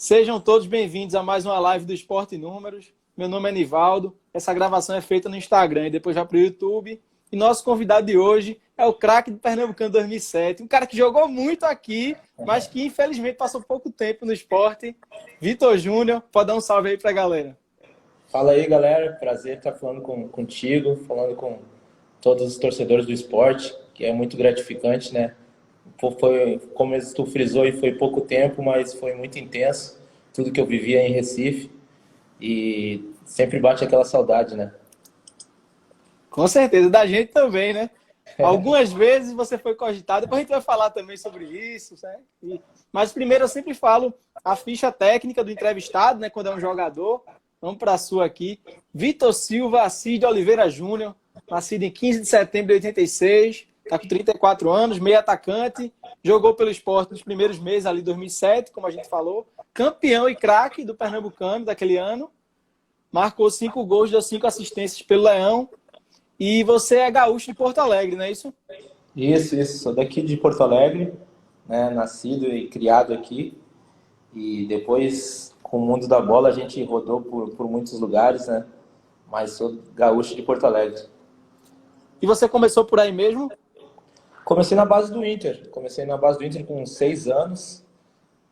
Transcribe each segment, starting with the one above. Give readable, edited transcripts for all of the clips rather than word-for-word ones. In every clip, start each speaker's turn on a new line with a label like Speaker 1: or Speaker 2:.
Speaker 1: Sejam todos bem-vindos a mais uma live do Esporte Números. Meu nome é Nivaldo. Essa gravação é feita no Instagram e depois já para o YouTube. E nosso convidado de hoje é o craque do Pernambucano 2007. Um cara que jogou muito aqui, mas que infelizmente passou pouco tempo no esporte. Vitor Júnior, pode dar um salve aí para a galera.
Speaker 2: Fala aí, galera. Prazer estar falando contigo, falando com todos os torcedores do esporte, que é muito gratificante, né? Foi, como tu frisou, e foi pouco tempo, mas foi muito intenso. Tudo que eu vivia em Recife. E sempre bate aquela saudade, né?
Speaker 1: Com certeza, da gente também, né? Algumas vezes você foi cogitado, depois a gente vai falar também sobre isso, né? Mas primeiro eu sempre falo a ficha técnica do entrevistado, né? Quando é um jogador. Vamos para a sua aqui. Vitor Silva Cid Oliveira Júnior, nascido em 15 de setembro de 86, está com 34 anos, meio atacante, jogou pelo Sport nos primeiros meses ali, 2007, como a gente falou, campeão e craque do Pernambucano daquele ano, marcou 5 gols, deu 5 assistências pelo Leão, e você é gaúcho de Porto Alegre, não é isso?
Speaker 2: Isso. Sou daqui de Porto Alegre, né? Nascido e criado aqui. E depois, com o mundo da bola, a gente rodou por muitos lugares, né? Mas sou gaúcho de Porto Alegre.
Speaker 1: E você começou por aí mesmo?
Speaker 2: Comecei na base do Inter. Comecei na base do Inter com 6 anos.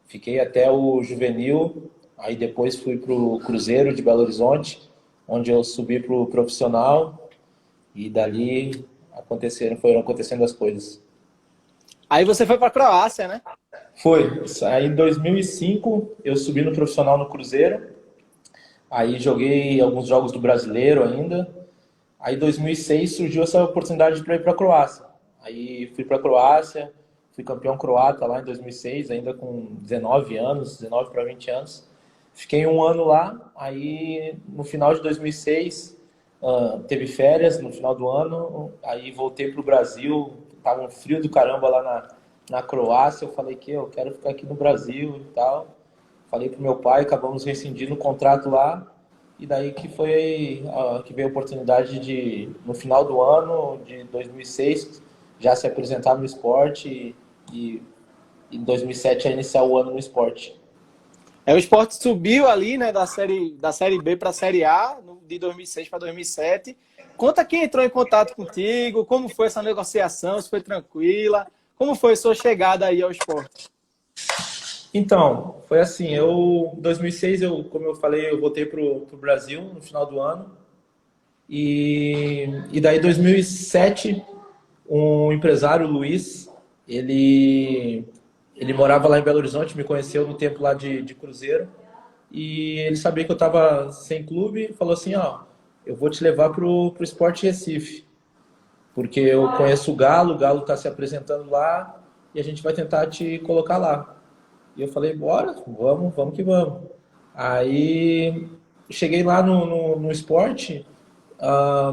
Speaker 2: Fiquei até o juvenil. Aí depois fui para o Cruzeiro de Belo Horizonte, onde eu subi para o profissional. E dali foram acontecendo as coisas.
Speaker 1: Aí você foi para a Croácia, né?
Speaker 2: Foi. Aí em 2005 eu subi no profissional no Cruzeiro. Aí joguei alguns jogos do Brasileiro ainda. Aí em 2006 surgiu essa oportunidade para ir para a Croácia. Aí fui para a Croácia, fui campeão croata lá em 2006, ainda com 19 anos, 19 para 20 anos. Fiquei um ano lá, aí no final de 2006 teve férias no final do ano, aí voltei para o Brasil, tava um frio do caramba lá na Croácia, eu falei que eu quero ficar aqui no Brasil e tal. Falei pro meu pai, acabamos rescindindo o contrato lá, e daí que que veio a oportunidade de, no final do ano de 2006, já se apresentar no esporte e em 2007 a iniciar o ano no esporte.
Speaker 1: O Sport subiu ali, né, da série B para a Série A, de 2006 para 2007. Conta quem entrou em contato contigo, como foi essa negociação, se foi tranquila, como foi a sua chegada aí ao Sport?
Speaker 2: Então, foi assim, em 2006, como eu falei, eu voltei pro Brasil no final do ano, e daí em 2007, um empresário, Luiz, ele morava lá em Belo Horizonte, me conheceu no tempo lá de Cruzeiro, e ele sabia que eu estava sem clube, e falou assim, ó, eu vou te levar pro Sport Recife, porque eu conheço o Galo está se apresentando lá, e a gente vai tentar te colocar lá. E eu falei, bora, vamos que vamos. Aí cheguei lá no esporte,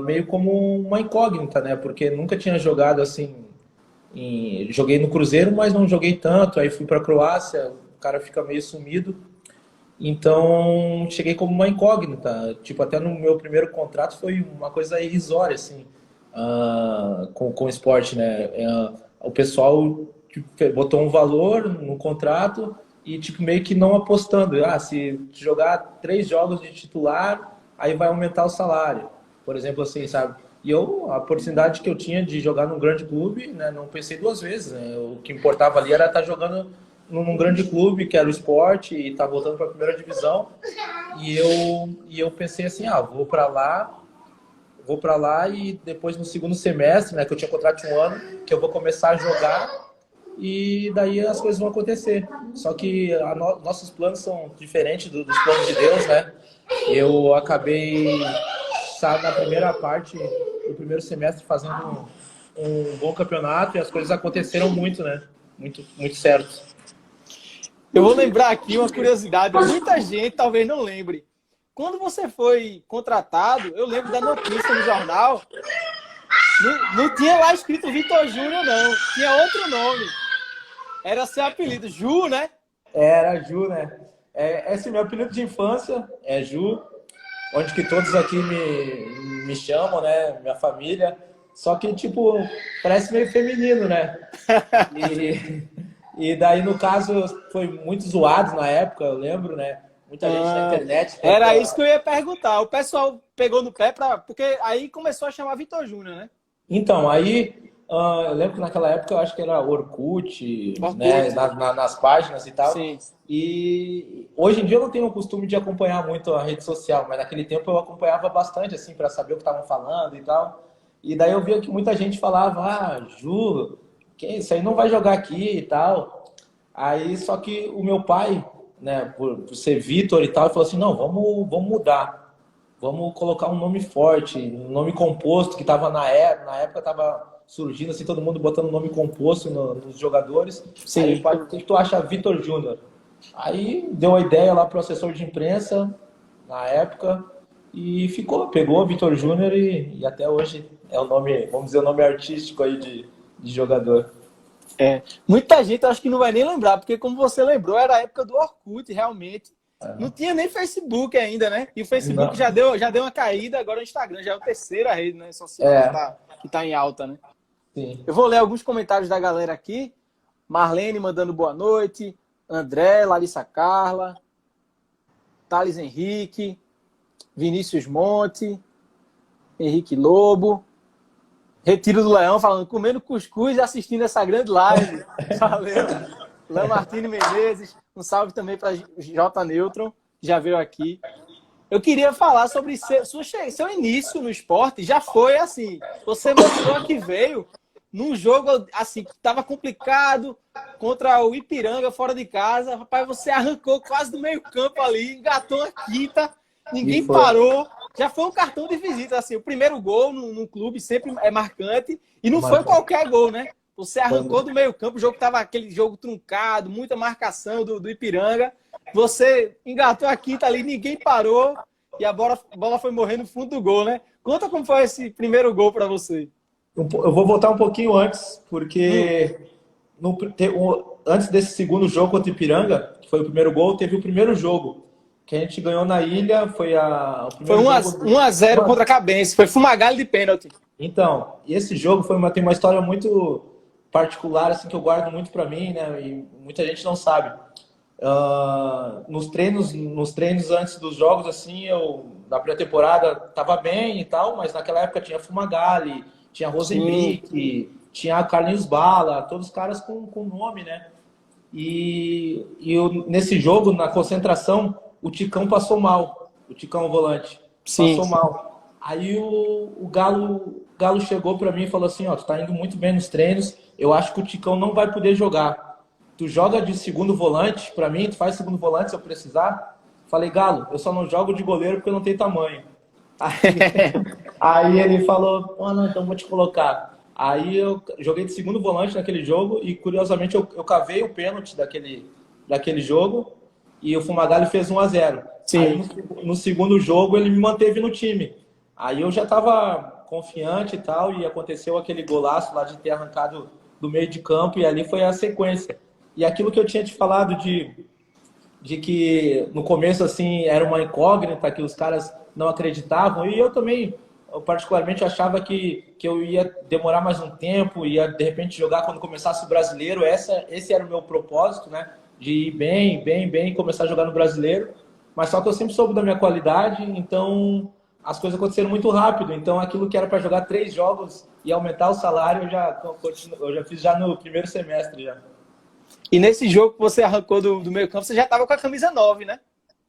Speaker 2: meio como uma incógnita, né? Porque nunca tinha jogado assim. Joguei no Cruzeiro, mas não joguei tanto. Aí fui para a Croácia, o cara fica meio sumido. Então cheguei como uma incógnita. Tipo, até no meu primeiro contrato foi uma coisa irrisória, assim, com o esporte, né? O pessoal tipo, botou um valor no contrato e tipo meio que não apostando. Se jogar 3 jogos de titular, aí vai aumentar o salário, por exemplo, assim, sabe? E a oportunidade que eu tinha de jogar num grande clube, né, não pensei 2 vezes, né? O que importava ali era estar jogando num grande clube, que era o Sport, e estar voltando para a primeira divisão. E eu pensei assim, vou para lá e depois no segundo semestre, né, que eu tinha contrato de 1 ano, que eu vou começar a jogar e daí as coisas vão acontecer. Só que nossos planos são diferentes dos planos de Deus, né? Eu acabei, sabe, na primeira parte do primeiro semestre fazendo um bom campeonato e as coisas aconteceram muito, né? Muito, muito certo.
Speaker 1: Eu vou lembrar aqui uma curiosidade, muita gente talvez não lembre. Quando você foi contratado, eu lembro da notícia no jornal, não tinha lá escrito Vitor Júnior, não. Tinha outro nome. Era seu apelido, Ju, né?
Speaker 2: Era Ju, né? Esse meu apelido de infância é Ju, onde que todos aqui me chamam, né? Minha família. Só que, tipo, parece meio feminino, né? E daí, no caso, foi muito zoado na época, eu lembro, né? Muita gente na internet.
Speaker 1: Era isso que eu ia perguntar. O pessoal pegou no pé porque aí começou a chamar Vitor Júnior, né?
Speaker 2: Então, aí, eu lembro que naquela época eu acho que era Orkut, né? Nas páginas e tal.
Speaker 1: Sim.
Speaker 2: E hoje em dia eu não tenho o costume de acompanhar muito a rede social, mas naquele tempo eu acompanhava bastante, assim, para saber o que estavam falando e tal. E daí eu via que muita gente falava, Ju, que isso aí não vai jogar aqui e tal. Aí, só que o meu pai, né, por ser Vitor e tal, ele falou assim, não, vamos mudar. Vamos colocar um nome forte, um nome composto, que estava na época estava surgindo, assim, todo mundo botando nome composto nos jogadores.
Speaker 1: Sim.
Speaker 2: Aí, pai, o que tu acha Vitor Júnior? Aí deu a ideia lá pro assessor de imprensa, na época, e pegou Vitor Júnior e até hoje é o nome, vamos dizer, o nome artístico aí de jogador.
Speaker 1: Muita gente acho que não vai nem lembrar, porque como você lembrou, era a época do Orkut, realmente. Não tinha nem Facebook ainda, né? E o Facebook já deu uma caída, agora o Instagram já é a terceira rede, né, social que tá em alta, né?
Speaker 2: Sim.
Speaker 1: Eu vou ler alguns comentários da galera aqui. Marlene mandando boa noite. André, Larissa Carla. Thales Henrique. Vinícius Monte. Henrique Lobo. Retiro do Leão falando, comendo cuscuz e assistindo essa grande live. Valeu. Léo Martini Menezes. Um salve também para J. Neutron, que já veio aqui. Eu queria falar sobre seu início no esporte. Já foi assim. Você mostrou que veio num jogo assim que estava complicado contra o Ipiranga fora de casa. Rapaz, você arrancou quase do meio campo ali, engatou a quinta, ninguém parou. Já foi um cartão de visita. Assim, o primeiro gol no clube sempre é marcante. E não foi qualquer gol, né? Você arrancou do meio campo, o jogo estava aquele jogo truncado, muita marcação do Ipiranga. Você engatou a quinta ali, ninguém parou e a bola foi morrer no fundo do gol, né? Conta como foi esse primeiro gol para você.
Speaker 2: Eu vou voltar um pouquinho antes, porque antes desse segundo jogo contra o Ipiranga, que foi o primeiro gol, teve o primeiro jogo que a gente ganhou na ilha. Foi
Speaker 1: 1-0 contra a Cabense, foi fumagalli de pênalti.
Speaker 2: Então, e esse jogo tem uma história muito particular, assim, que eu guardo muito para mim, né? E muita gente não sabe. Nos treinos antes dos jogos, assim, na pré-temporada tava bem e tal, mas naquela época tinha Fumagalli, tinha Rosenbrick, tinha Carlinhos Bala, todos os caras com nome, né? E nesse jogo, na concentração, o Ticão passou mal. O Ticão, o volante, passou mal. Aí o Galo chegou para mim e falou assim, tu tá indo muito bem nos treinos, eu acho que o Ticão não vai poder jogar. Tu joga de segundo volante para mim, tu faz segundo volante se eu precisar. Falei, Galo, eu só não jogo de goleiro porque eu não tenho tamanho. Aí ele falou, não, então vou te colocar. Aí eu joguei de segundo volante naquele jogo e, curiosamente, eu cavei o pênalti daquele jogo e o Fumagalli fez 1-0. Aí, no segundo jogo, ele me manteve no time. Aí eu já estava confiante e tal, e aconteceu aquele golaço lá de ter arrancado do meio de campo, e ali foi a sequência. E aquilo que eu tinha te falado de que no começo, assim, era uma incógnita, que os caras não acreditavam, e eu também, particularmente, achava que eu ia demorar mais um tempo, ia de repente jogar quando começasse o brasileiro. Esse era o meu propósito, né? De ir bem, começar a jogar no brasileiro. Mas só que eu sempre soube da minha qualidade, então as coisas aconteceram muito rápido. Então aquilo que era para jogar 3 jogos e aumentar o salário, eu já fiz já no primeiro semestre já.
Speaker 1: E nesse jogo que você arrancou do meio campo, você já estava com a camisa 9, né?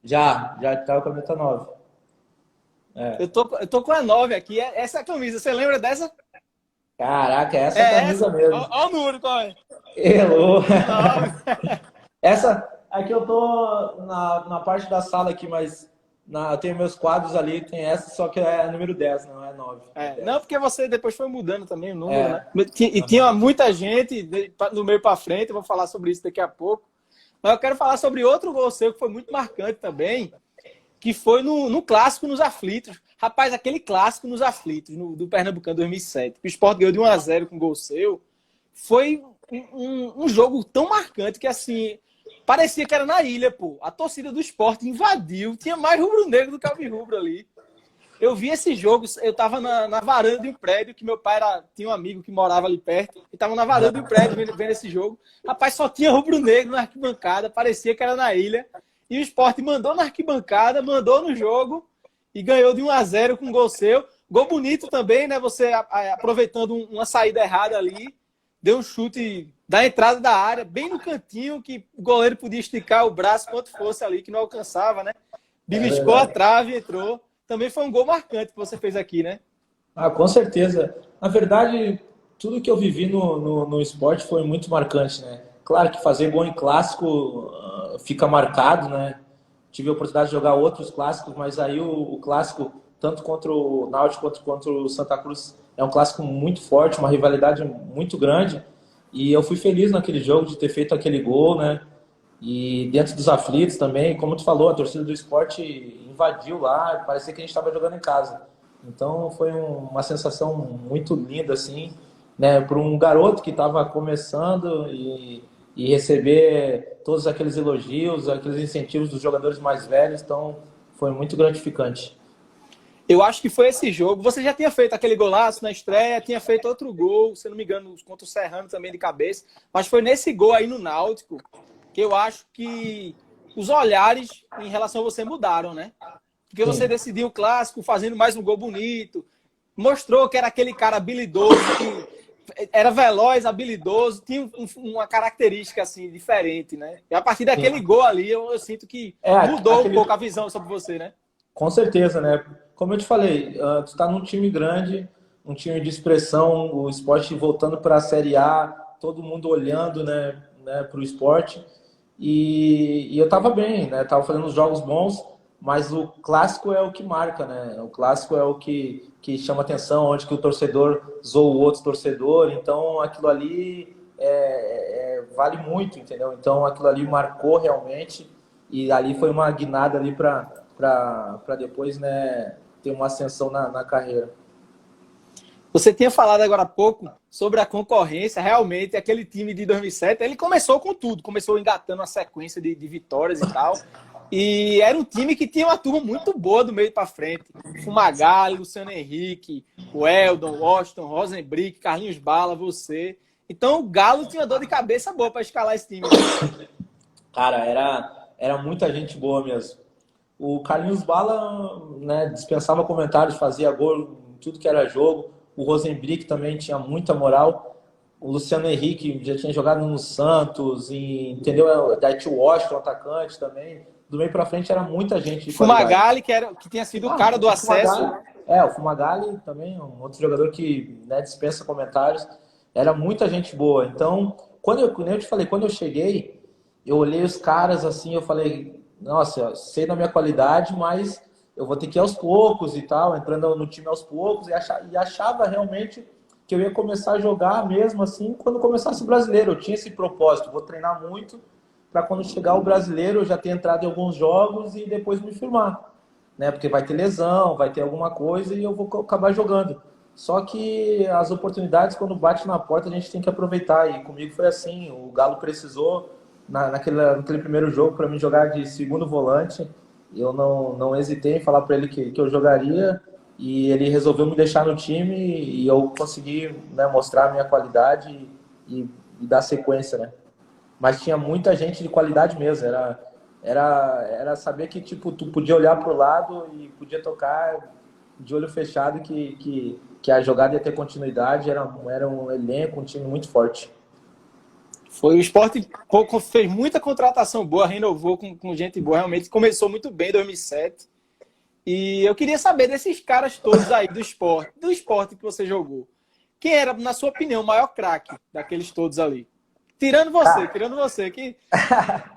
Speaker 2: Já estava com a camisa 9.
Speaker 1: Eu tô com a 9 aqui. Essa é a camisa, você lembra dessa?
Speaker 2: Caraca, essa é a camisa mesmo.
Speaker 1: Olha o número, qual é?
Speaker 2: Essa aqui eu tô na parte da sala aqui, mas eu tenho meus quadros ali, tem essa, só que é número 10, não é 9.
Speaker 1: Não, porque você depois foi mudando também o número, né? E tinha muita gente do meio para frente, eu vou falar sobre isso daqui a pouco. Mas eu quero falar sobre outro gol seu que foi muito marcante também, que foi no clássico nos aflitos. Rapaz, aquele clássico nos aflitos, do Pernambucano 2007, que o Sport ganhou de 1-0 com gol seu, foi um jogo tão marcante que, assim, parecia que era na ilha, pô. A torcida do Sport invadiu, tinha mais rubro-negro do que alvirrubro ali. Eu vi esse jogo, eu tava na varanda de um prédio, que meu pai tinha um amigo que morava ali perto, e tava na varanda de um prédio vendo esse jogo. Rapaz, só tinha rubro-negro na arquibancada, parecia que era na ilha. E o Sport mandou na arquibancada, mandou no jogo e ganhou de 1-0 com um gol seu. Gol bonito também, né? Você aproveitando uma saída errada ali, deu um chute da entrada da área, bem no cantinho, que o goleiro podia esticar o braço quanto fosse ali, que não alcançava, né? Beliscou a trave e entrou. Também foi um gol marcante que você fez aqui, né?
Speaker 2: Ah, com certeza. Na verdade, tudo que eu vivi no esporte foi muito marcante, né? Claro que fazer gol em clássico fica marcado, né? Tive a oportunidade de jogar outros clássicos, mas aí o clássico, tanto contra o Náutico quanto contra o Santa Cruz, é um clássico muito forte, uma rivalidade muito grande. E eu fui feliz naquele jogo de ter feito aquele gol, né? E dentro dos aflitos também, como tu falou, a torcida do esporte invadiu lá, parecia que a gente estava jogando em casa. Então foi uma sensação muito linda, assim, né? Para um garoto que estava começando e receber todos aqueles elogios, aqueles incentivos dos jogadores mais velhos, então foi muito gratificante.
Speaker 1: Eu acho que foi esse jogo. Você já tinha feito aquele golaço na estreia, tinha feito outro gol, se não me engano, contra o Serrano também de cabeça. Mas foi nesse gol aí no Náutico que eu acho que os olhares em relação a você mudaram, né? Porque você decidiu o clássico fazendo mais um gol bonito, mostrou que era aquele cara habilidoso, que era veloz, habilidoso, tinha uma característica assim diferente, né? E a partir daquele gol ali, eu sinto que mudou um pouco a visão sobre você, né?
Speaker 2: Com certeza, né? Como eu te falei, tu está num time grande, um time de expressão, o esporte voltando para a Série A, todo mundo olhando, né, para o esporte. E eu estava bem, né? Tava fazendo os jogos bons, mas o clássico é o que marca, né? O clássico é o que chama atenção, onde que o torcedor zoa o outro torcedor. Então, aquilo ali vale muito, entendeu? Então, aquilo ali marcou realmente e ali foi uma guinada ali para depois, né, ter uma ascensão na carreira.
Speaker 1: Você tinha falado agora há pouco sobre a concorrência. Realmente, aquele time de 2007, ele começou com tudo. Começou engatando uma sequência de vitórias e tal. E era um time que tinha uma turma muito boa do meio para frente. Fumagalli, Luciano Henrique, o Eldon, Washington, Rosenbrick, Carlinhos Bala, você. Então, o Galo tinha dor de cabeça boa para escalar esse time.
Speaker 2: Cara, era muita gente boa mesmo. O Carlinhos Bala, né, dispensava comentários, fazia gol em tudo que era jogo. O Rosenbrick também tinha muita moral. O Luciano Henrique já tinha jogado no Santos, entendeu? Daí tinha o Washington, atacante também. Do meio pra frente era muita gente de
Speaker 1: Fumagalli, que tinha sido o cara do acesso.
Speaker 2: O Fumagalli também, um outro jogador que, né, dispensa comentários. Era muita gente boa. Então, como eu te falei, quando eu cheguei, eu olhei os caras assim, eu falei, nossa, sei da minha qualidade, mas eu vou ter que ir aos poucos e tal, entrando no time aos poucos, e achava realmente que eu ia começar a jogar mesmo assim quando começasse o brasileiro. Eu tinha esse propósito, vou treinar muito para quando chegar o brasileiro eu já ter entrado em alguns jogos e depois me firmar, né? Porque vai ter lesão, vai ter alguma coisa e eu vou acabar jogando. Só que as oportunidades, quando bate na porta, a gente tem que aproveitar. E comigo foi assim, o Galo precisou naquele primeiro jogo para mim jogar de segundo volante. Eu não hesitei em falar para ele que eu jogaria e ele resolveu me deixar no time e eu consegui, né, mostrar a minha qualidade e dar sequência, né? Mas tinha muita gente de qualidade mesmo. Era saber que tipo, tu podia olhar para o lado e podia tocar de olho fechado que a jogada ia ter continuidade. Era um elenco, um time muito forte.
Speaker 1: Foi o Sport fez muita contratação boa, renovou com gente boa, realmente começou muito bem em 2007. E eu queria saber desses caras todos aí do Sport que você jogou. Quem era, na sua opinião, o maior craque daqueles todos ali? Tirando você, que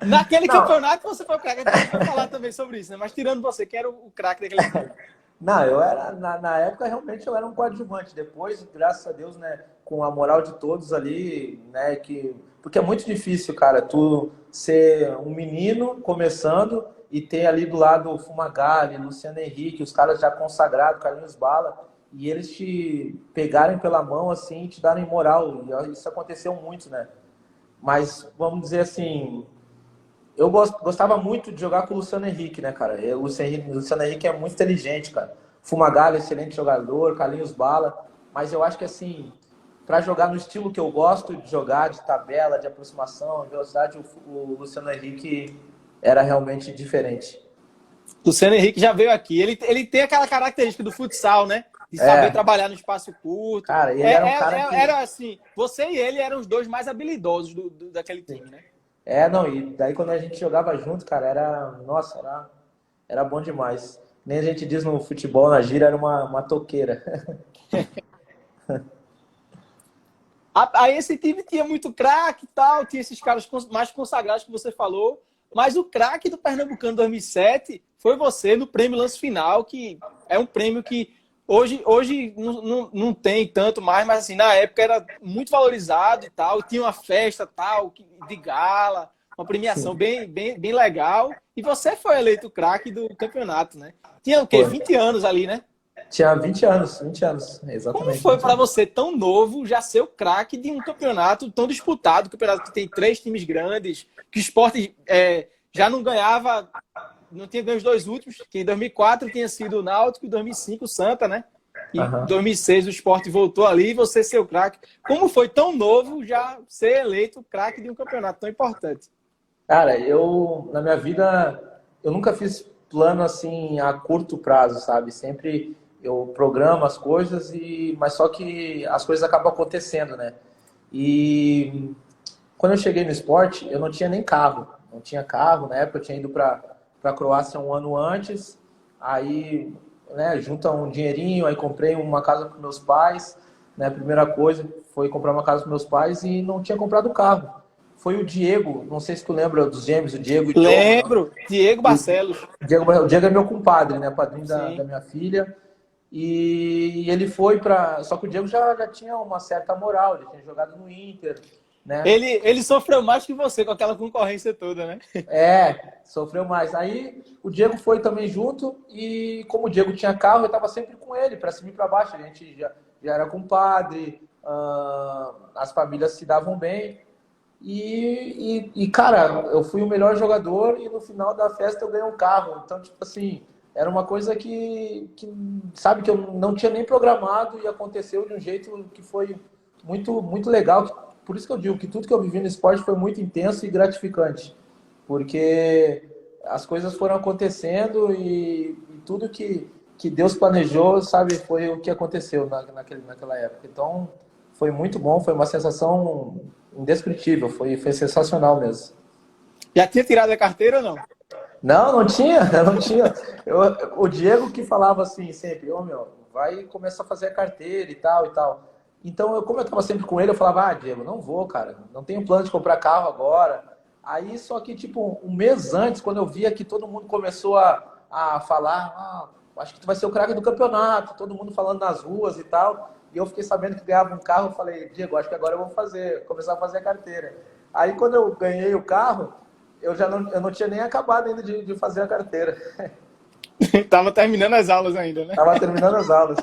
Speaker 1: naquele campeonato você foi o craque. A gente vai falar também sobre isso, né? Mas tirando você, quem era o craque daquele time?
Speaker 2: Não, eu era, na época, realmente eu era um coadjuvante. Depois, graças a Deus, né, com a moral de todos ali, né, porque é muito difícil, cara, tu ser um menino começando e ter ali do lado o Fumagalli, Luciano Henrique, os caras já consagrados, Carlinhos Bala, e eles te pegarem pela mão, assim, e te darem moral. E isso aconteceu muito, né? Mas, vamos dizer assim, eu gostava muito de jogar com o Luciano Henrique, né, cara? O Luciano Henrique é muito inteligente, cara. Fumagalli, excelente jogador, Carlinhos Bala, mas eu acho que assim, para jogar no estilo que eu gosto de jogar, de tabela, de aproximação, de velocidade, o Luciano Henrique era realmente diferente.
Speaker 1: Luciano Henrique já veio aqui. Ele tem aquela característica do futsal, né? De saber trabalhar no espaço curto.
Speaker 2: Cara, ele era um cara que...
Speaker 1: Era assim, você e ele eram os dois mais habilidosos daquele time, né?
Speaker 2: Não, e daí quando a gente jogava junto, cara, nossa, era bom demais. Nem a gente diz no futebol, na gira, era uma toqueira.
Speaker 1: Aí esse time tinha muito craque e tal, tinha esses caras mais consagrados que você falou, mas o craque do Pernambucano 2007 foi você no Prêmio Lance Final, que é um prêmio que hoje não tem tanto mais, mas assim, na época era muito valorizado e tal, tinha uma festa tal, de gala, uma premiação bem legal, e você foi eleito o craque do campeonato, né? Tinha o quê? 20 anos ali, né?
Speaker 2: Tinha 20 anos, exatamente.
Speaker 1: Como foi para você, tão novo, já ser o craque de um campeonato tão disputado, um campeonato que tem 3 times grandes, que o Sport já não ganhava, não tinha ganho os 2 últimos, que em 2004 tinha sido o Náutico e em 2005 o Santa, né? E em 2006 o Sport voltou ali e você ser o craque. Como foi tão novo já ser eleito o craque de um campeonato tão importante?
Speaker 2: Cara, na minha vida, eu nunca fiz plano assim a curto prazo, sabe? Sempre eu programo as coisas, mas só que as coisas acabam acontecendo, né? E quando eu cheguei no esporte, eu não tinha nem carro. Não tinha carro, na época eu tinha ido para a Croácia um ano antes, aí, né, junta um dinheirinho, aí comprei uma casa para meus pais, né? A primeira coisa foi comprar uma casa para meus pais e não tinha comprado carro. Foi o Diego, não sei se tu lembra dos gêmeos, o Diego e o
Speaker 1: Lembro, Diego Barcelos.
Speaker 2: O Diego é meu compadre, né? Padrinho da minha filha. E ele foi para... Só que o Diego já tinha uma certa moral, ele tinha jogado no Inter, né?
Speaker 1: Ele sofreu mais que você com aquela concorrência toda, né?
Speaker 2: Sofreu mais. Aí o Diego foi também junto e como o Diego tinha carro, eu estava sempre com ele, para cima e para baixo. A gente já era compadre, as famílias se davam bem. Cara, eu fui o melhor jogador e no final da festa eu ganhei um carro. Então, tipo assim, era uma coisa sabe, que eu não tinha nem programado e aconteceu de um jeito que foi muito, muito legal. Por isso que eu digo que tudo que eu vivi no esporte foi muito intenso e gratificante. Porque as coisas foram acontecendo e tudo que Deus planejou, sabe, foi o que aconteceu naquela época. Então, foi muito bom, foi uma sensação indescritível, foi sensacional mesmo.
Speaker 1: Já tinha tirado a carteira ou não?
Speaker 2: Não tinha. O Diego que falava assim sempre, vai começar a fazer a carteira e tal e tal. Então, como eu estava sempre com ele, eu falava, Diego, não vou, cara, não tenho plano de comprar carro agora. Aí, só que, tipo, um mês antes, quando eu via que todo mundo começou a falar, acho que tu vai ser o craque do campeonato, todo mundo falando nas ruas e tal, e eu fiquei sabendo que ganhava um carro, eu falei, Diego, acho que agora eu vou começar a fazer a carteira. Aí, quando eu ganhei o carro, eu não tinha nem acabado ainda de fazer a carteira.
Speaker 1: Tava terminando as aulas ainda, né?
Speaker 2: Tava terminando as aulas.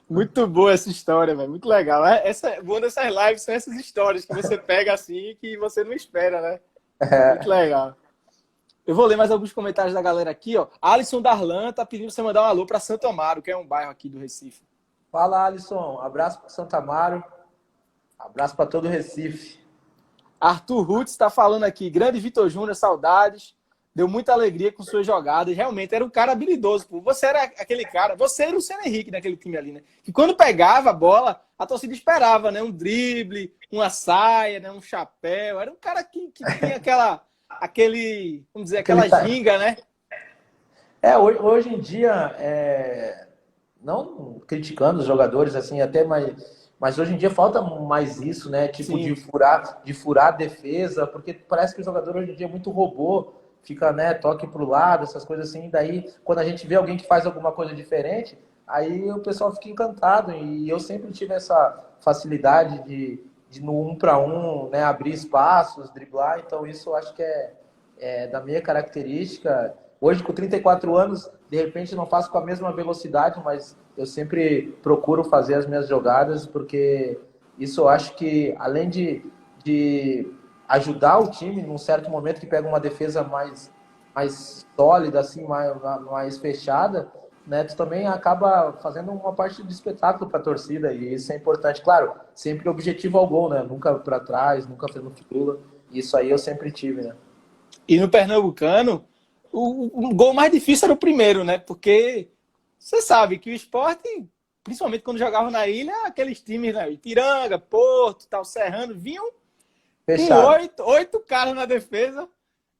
Speaker 1: Muito boa essa história, velho. Muito legal. Boa dessas lives são essas histórias que você pega assim que você não espera, né? Muito legal. Eu vou ler mais alguns comentários da galera aqui, ó. Alisson Darlan tá pedindo você mandar um alô para Santo Amaro, que é um bairro aqui do Recife.
Speaker 2: Fala, Alisson. Abraço para Santo Amaro. Abraço para todo o Recife.
Speaker 1: Arthur Rutz está falando aqui. Grande Vitor Júnior, saudades. Deu muita alegria com suas jogadas. Realmente era um cara habilidoso. Pô. Você era aquele cara. Você era o Luciano Henrique naquele time ali, né? Que quando pegava a bola, a torcida esperava, né? Um drible, uma saia, né? Um chapéu. Era um cara que tinha aquela ginga, né?
Speaker 2: Hoje em dia, não criticando os jogadores, assim, até mas hoje em dia falta mais isso, né? Tipo, de furar a defesa, porque parece que o jogador hoje em dia é muito robô, fica, né, toque pro lado, essas coisas assim. Daí, quando a gente vê alguém que faz alguma coisa diferente, aí o pessoal fica encantado. E eu sempre tive essa facilidade de no 1 para 1, né, abrir espaços, driblar. Então, isso eu acho que é da minha característica. Hoje, com 34 anos, de repente não faço com a mesma velocidade, mas eu sempre procuro fazer as minhas jogadas, porque isso eu acho que, além de ajudar o time num certo momento que pega uma defesa mais sólida, assim, mais fechada, né, tu também acaba fazendo uma parte de espetáculo para a torcida, e isso é importante. Claro, sempre objetivo ao gol, né? Nunca para trás, nunca fazendo firula. Isso aí eu sempre tive, né?
Speaker 1: E no Pernambucano, o gol mais difícil era o primeiro, né? Porque você sabe que o Sport, principalmente quando jogava na ilha, aqueles times, né? Ipiranga, Porto, tal, Serrano, vinham com
Speaker 2: Fechado.
Speaker 1: oito caras na defesa.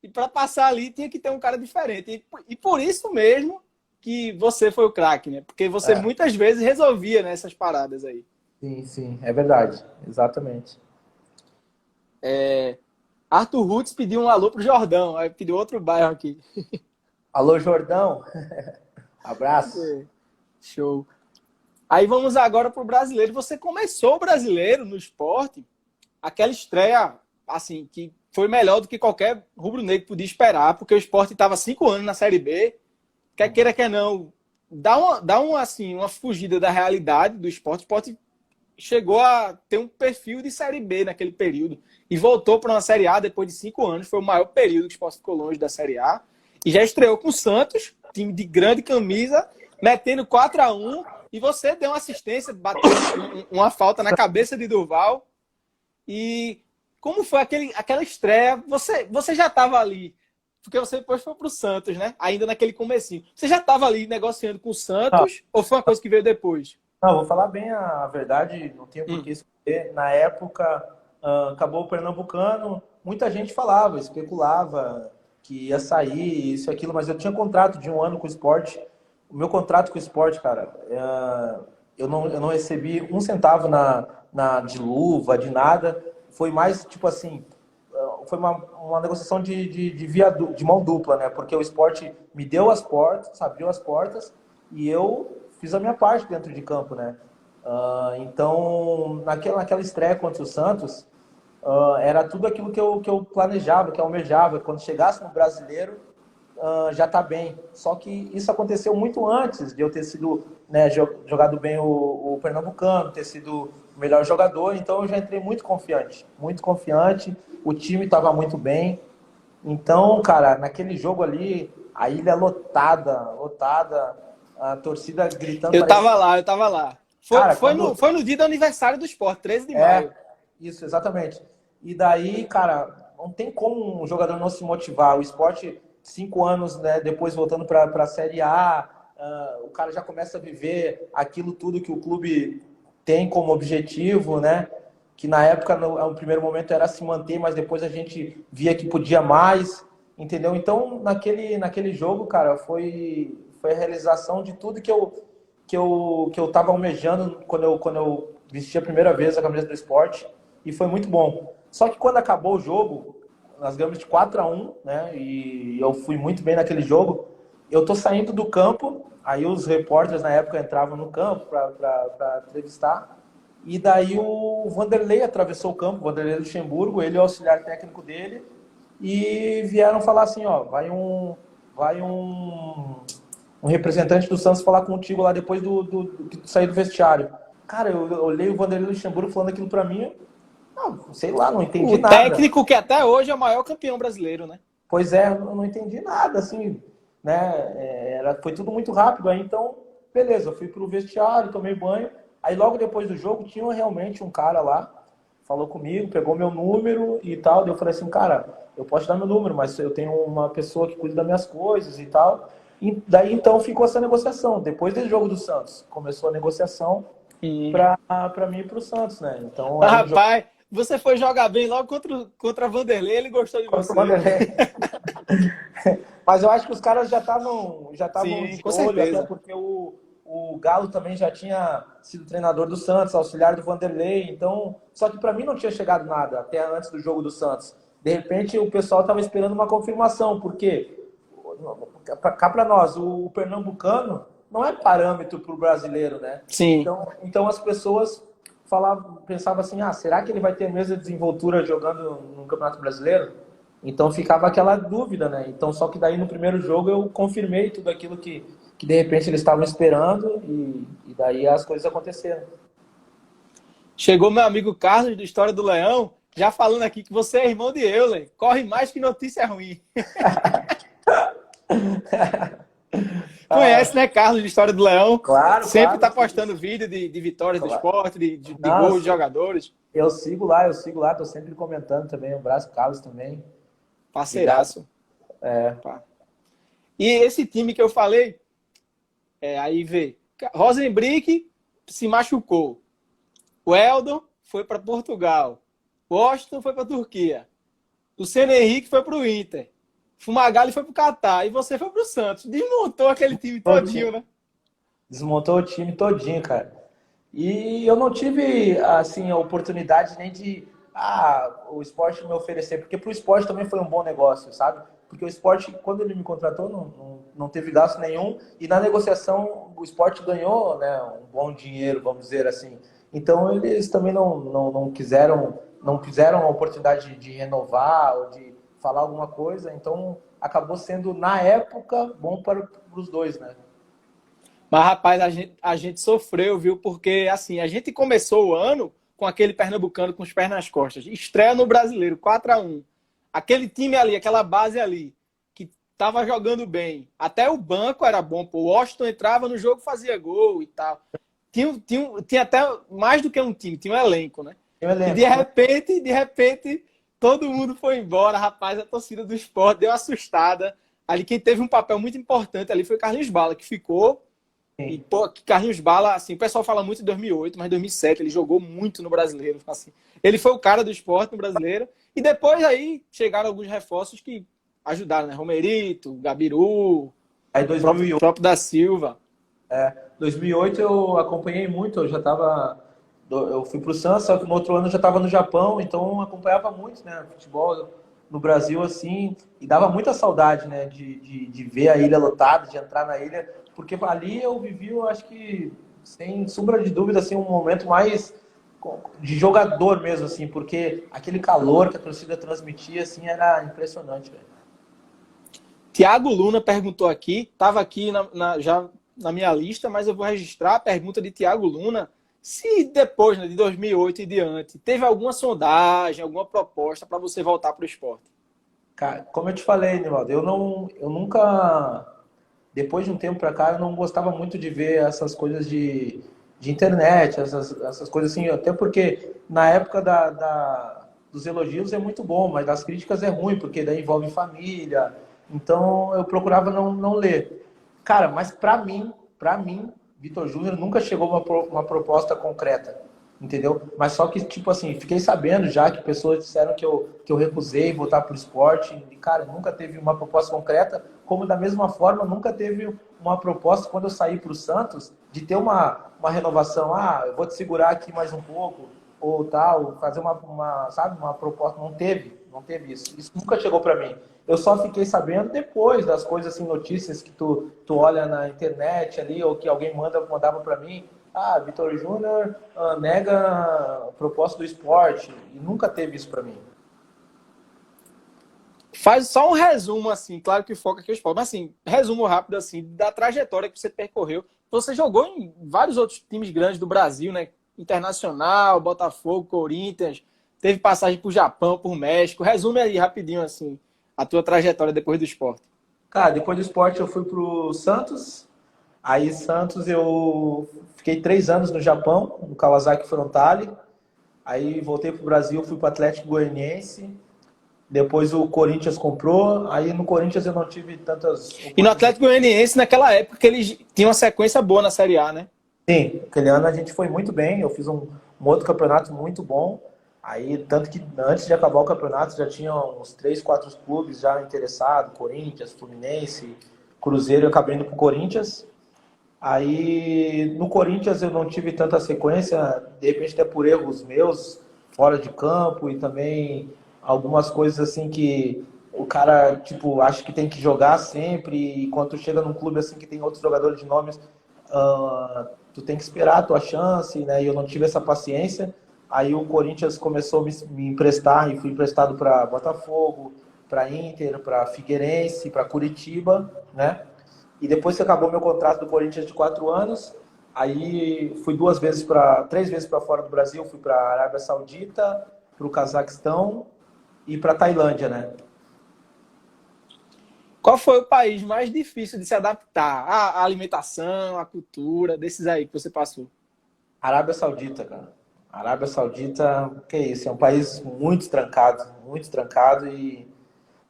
Speaker 1: E para passar ali tinha que ter um cara diferente. E por isso mesmo que você foi o craque, né? Porque você
Speaker 2: É,
Speaker 1: muitas vezes resolvia, né, essas paradas aí.
Speaker 2: sim, sim, é verdade. Exatamente.
Speaker 1: Arthur Rutz pediu um alô pro Jordão, aí pediu outro bairro aqui.
Speaker 2: Alô, Jordão. Abraço.
Speaker 1: Show. Aí vamos agora pro brasileiro. Você começou o brasileiro no esporte, aquela estreia, assim, que foi melhor do que qualquer rubro-negro podia esperar, porque o esporte estava 5 anos na Série B, quer queira, quer não, assim, uma fugida da realidade do esporte. O esporte chegou a ter um perfil de Série B naquele período e voltou para uma Série A depois de 5 anos. Foi o maior período que o esporte ficou longe da Série A. E já estreou com o Santos, time de grande camisa, metendo 4-1. E você deu uma assistência, bateu uma falta na cabeça de Durval. E como foi aquela estreia? Você já estava ali, porque você depois foi para o Santos, né? Ainda naquele comecinho. Você já estava ali negociando com o Santos ou foi uma coisa que veio depois?
Speaker 2: Não, vou falar bem a verdade, não tenho por que esconder. Na época, acabou o Pernambucano, muita gente falava, especulava que ia sair, isso e aquilo, mas eu tinha contrato de 1 ano com o Sport. O meu contrato com o Sport, cara, eu não recebi um centavo de luva, de nada. Foi mais, tipo assim, foi uma negociação de mão dupla, né? Porque o Sport me deu as portas, abriu as portas, e eu fiz a minha parte dentro de campo, né? Então, naquela estreia contra o Santos, era tudo aquilo que eu planejava, que eu almejava. Quando chegasse no Brasileiro, já tá bem. Só que isso aconteceu muito antes de eu ter sido, né, jogado bem o Pernambucano, ter sido o melhor jogador. Então, eu já entrei muito confiante. Muito confiante. O time estava muito bem. Então, cara, naquele jogo ali, a ilha lotada, lotada, a torcida gritando.
Speaker 1: Eu tava lá.
Speaker 2: Cara,
Speaker 1: Foi no dia do aniversário do Sport, 13 de
Speaker 2: É,
Speaker 1: maio.
Speaker 2: isso, exatamente. E daí, cara, não tem como um jogador não se motivar. O esporte, 5 anos, né, depois voltando para a Série A, o cara já começa a viver aquilo tudo que o clube tem como objetivo, né? Que na época, no primeiro momento, era se manter, mas depois a gente via que podia mais, entendeu? Então, naquele jogo, cara, foi a realização de tudo que eu tava almejando quando eu vesti a primeira vez a camisa do esporte, e foi muito bom. Só que quando acabou o jogo, nós ganhamos de 4-1, né? E eu fui muito bem naquele jogo. Eu tô saindo do campo, aí os repórteres na época entravam no campo para entrevistar, e daí o Vanderlei atravessou o campo, o Vanderlei Luxemburgo, ele é o auxiliar técnico dele, e vieram falar assim, ó, vai um representante do Santos falar contigo lá depois do que tu sair do vestiário. Cara, eu olhei o Vanderlei Luxemburgo falando aquilo pra mim, não, sei lá, não entendi
Speaker 1: O
Speaker 2: nada.
Speaker 1: técnico que até hoje é o maior campeão brasileiro, né?
Speaker 2: Pois é, eu não entendi nada, assim, né? Foi tudo muito rápido. Aí então, beleza, eu fui pro vestiário, tomei banho. Aí logo depois do jogo tinha realmente um cara lá, falou comigo, pegou meu número e tal. Daí eu falei assim, cara, eu posso te dar meu número, mas eu tenho uma pessoa que cuida das minhas coisas e tal. E daí então ficou essa negociação. Depois do jogo do Santos, começou a negociação para mim e pro Santos, né? Então
Speaker 1: Mas,
Speaker 2: aí o jogo
Speaker 1: rapaz, você foi jogar bem logo contra Vanderlei, ele gostou de
Speaker 2: contra o
Speaker 1: você.
Speaker 2: Vanderlei. Mas eu acho que os caras já estavam
Speaker 1: Sim,
Speaker 2: de
Speaker 1: com
Speaker 2: olho, até
Speaker 1: certeza.
Speaker 2: porque o Galo também já tinha sido treinador do Santos, auxiliar do Vanderlei. Então, só que para mim não tinha chegado nada até antes do jogo do Santos. De repente o pessoal estava esperando uma confirmação, porque cá para nós, o pernambucano não é parâmetro para o brasileiro, né?
Speaker 1: Sim.
Speaker 2: Então as pessoas pensavam assim, será que ele vai ter a mesma desenvoltura jogando no Campeonato Brasileiro? Então ficava aquela dúvida, né? Então só que daí no primeiro jogo eu confirmei tudo aquilo que de repente eles estavam esperando, e daí as coisas aconteceram.
Speaker 1: Chegou meu amigo Carlos, do História do Leão, já falando aqui que você é irmão de Euler. Corre mais que notícia ruim.
Speaker 2: Ah,
Speaker 1: conhece, né, Carlos, de História do Leão?
Speaker 2: Claro,
Speaker 1: Sempre
Speaker 2: claro.
Speaker 1: tá postando vídeo de vitórias do
Speaker 2: Claro.
Speaker 1: esporte, de
Speaker 2: Não,
Speaker 1: gols de jogadores.
Speaker 2: eu sigo lá, tô sempre comentando também. Um abraço, Carlos, também. Obrigado.
Speaker 1: Parceiraço.
Speaker 2: É,
Speaker 1: Pá. E esse time que eu falei, aí vê, Rosenbrick se machucou. O Eldon foi para Portugal. O Washington foi para Turquia. O Luciano Henrique foi para o Inter. Fumagalli foi para o Catar. E você foi para o Santos. Desmontou aquele time todinho, né?
Speaker 2: desmontou o time todinho, cara. E eu não tive, assim, a oportunidade nem de, o esporte me oferecer, porque pro esporte também foi um bom negócio, sabe? Porque o esporte, quando ele me contratou, não teve gasto nenhum, e na negociação o esporte ganhou, né, um bom dinheiro, vamos dizer assim. Então eles também não quiseram a oportunidade de renovar ou de falar alguma coisa, então acabou sendo, na época, bom para os dois, né?
Speaker 1: Mas, rapaz, a gente sofreu, viu? Porque, assim, a gente começou o ano com aquele pernambucano com os pés nas costas. Estreia no Brasileiro, 4-1. Aquele time ali, aquela base ali, que tava jogando bem. Até o banco era bom, pô. O Washington entrava no jogo, fazia gol e tal. Tinha até mais do que um time, tinha um elenco, né?
Speaker 2: Tem um
Speaker 1: E
Speaker 2: elenco.
Speaker 1: de repente, todo mundo foi embora. Rapaz, a torcida do Sport deu uma assustada. Ali quem teve um papel muito importante ali foi o Carlinhos Bala, que ficou. E, pô, Carlinhos Bala, assim, o pessoal fala muito em 2008, mas em 2007 ele jogou muito no Brasileiro. Assim. Ele foi o cara do esporte no Brasileiro. E depois aí chegaram alguns reforços que ajudaram, né? Romerito, Gabiru,
Speaker 2: Aí
Speaker 1: o próprio da Silva.
Speaker 2: 2008 eu acompanhei muito, eu fui pro Santos, só que no outro ano eu já estava no Japão, então acompanhava muito, né, futebol no Brasil, assim, e dava muita saudade, né, de ver a ilha lotada, de entrar na ilha, porque ali eu vivi, eu acho que, sem sombra de dúvida, assim, um momento mais de jogador mesmo, assim, porque aquele calor que a torcida transmitia, assim, era impressionante, velho.
Speaker 1: Tiago Luna perguntou aqui, estava aqui já na minha lista, mas eu vou registrar a pergunta de Tiago Luna. Se depois, né, de 2008 e diante, teve alguma sondagem, alguma proposta para você voltar para o esporte?
Speaker 2: Cara, como eu te falei, Nivaldo, eu nunca, depois de um tempo pra cá, eu não gostava muito de ver essas coisas de internet, essas coisas assim, até porque na época dos elogios é muito bom, mas das críticas é ruim, porque daí envolve família, então eu procurava não ler. Cara, mas pra mim, Vitor Júnior nunca chegou uma proposta concreta, entendeu? Mas só que, tipo assim, fiquei sabendo já que pessoas disseram que eu recusei voltar pro esporte, e, cara, nunca teve uma proposta concreta, como da mesma forma nunca teve uma proposta quando eu saí pro Santos de ter uma renovação, eu vou te segurar aqui mais um pouco, ou tal, fazer sabe, uma proposta. Não teve isso. Isso nunca chegou para mim. Eu só fiquei sabendo depois das coisas, assim, notícias que tu olha na internet ali, ou que alguém mandava para mim. Vitor Júnior nega a proposta do esporte. E nunca teve isso para mim.
Speaker 1: Faz só um resumo, assim, claro que foca aqui o esporte, mas assim, resumo rápido, assim, da trajetória que você percorreu. Você jogou em vários outros times grandes do Brasil, né? Internacional, Botafogo, Corinthians, teve passagem por Japão, por México. Resume aí rapidinho, assim, a tua trajetória depois do esporte.
Speaker 2: Cara, depois do esporte eu fui pro Santos. Aí Santos eu fiquei 3 anos no Japão, no Kawasaki Frontale. Aí voltei pro Brasil, fui pro Atlético Goianiense. Depois o Corinthians comprou. Aí no Corinthians eu não tive tantas
Speaker 1: E no Atlético Goianiense, naquela época, eles tinham uma sequência boa na Série A, né?
Speaker 2: Sim, aquele ano a gente foi muito bem. Eu fiz um outro campeonato muito bom. Aí, tanto que antes de acabar o campeonato já tinha uns 3, 4 clubes já interessados: Corinthians, Fluminense, Cruzeiro. Eu acabei indo pro Corinthians. Aí no Corinthians eu não tive tanta sequência, de repente até por erros meus, fora de campo, e também algumas coisas assim que o cara, tipo, acha que tem que jogar sempre, e quando tu chega num clube assim que tem outros jogadores de nomes, tu tem que esperar a tua chance, né? E eu não tive essa paciência. Aí o Corinthians começou a me emprestar, e fui emprestado para Botafogo, para Inter, para Figueirense, para Curitiba, né? E depois que acabou meu contrato do Corinthians de 4 anos, aí fui 3 vezes para fora do Brasil. Fui para a Arábia Saudita, para o Cazaquistão e para a Tailândia, né?
Speaker 1: Qual foi o país mais difícil de se adaptar? À alimentação, à cultura, desses aí que você passou?
Speaker 2: Arábia Saudita, cara. Arábia Saudita, que é isso? É um país muito trancado e,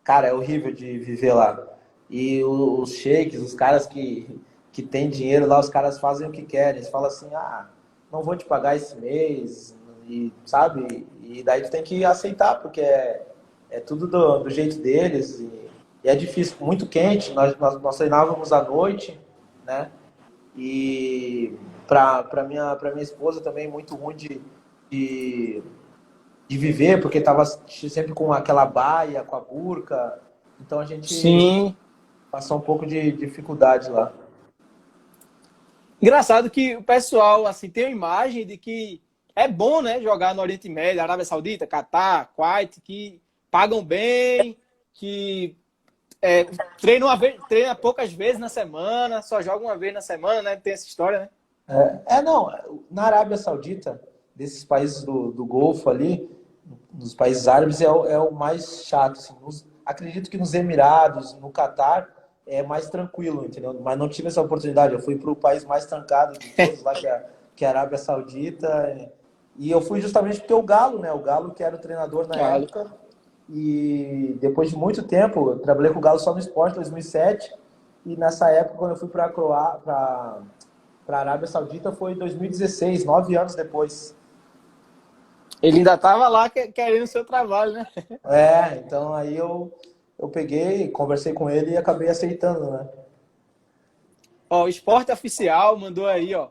Speaker 2: cara, é horrível de viver lá. E os sheiks, os caras que têm dinheiro lá, os caras fazem o que querem. Eles falam assim, não vou te pagar esse mês, e, sabe? E daí tu tem que aceitar, porque é tudo do jeito deles. E é difícil, muito quente. Nós treinávamos à noite, né? E para minha esposa também muito ruim de, de viver, porque estava sempre com aquela baia, com a burca. Então a gente
Speaker 1: Sim.
Speaker 2: passou um pouco de dificuldade lá.
Speaker 1: Engraçado que o pessoal assim tem uma imagem de que é bom, né, jogar no Oriente Médio, Arábia Saudita, Catar, Kuwait, que pagam bem, que é, treina poucas vezes na semana, só joga uma vez na semana, né? Tem essa história, né?
Speaker 2: Não, na Arábia Saudita, desses países do Golfo ali, nos países árabes, é o mais chato. Assim. Acredito que nos Emirados, no Catar, é mais tranquilo, entendeu? Mas não tive essa oportunidade. Eu fui para o país mais trancado de todos, lá que é a Arábia Saudita. E eu fui justamente porque o Galo, né? O Galo que era o treinador na época. E depois de muito tempo, eu trabalhei com o Galo só no esporte, em 2007. E nessa época, quando eu fui para a Arábia Saudita, foi em 2016, 9 anos depois.
Speaker 1: Ele ainda estava lá querendo o seu trabalho, né?
Speaker 2: Então aí eu peguei, conversei com ele e acabei aceitando, né?
Speaker 1: Ó, o Esporte Oficial mandou aí, ó.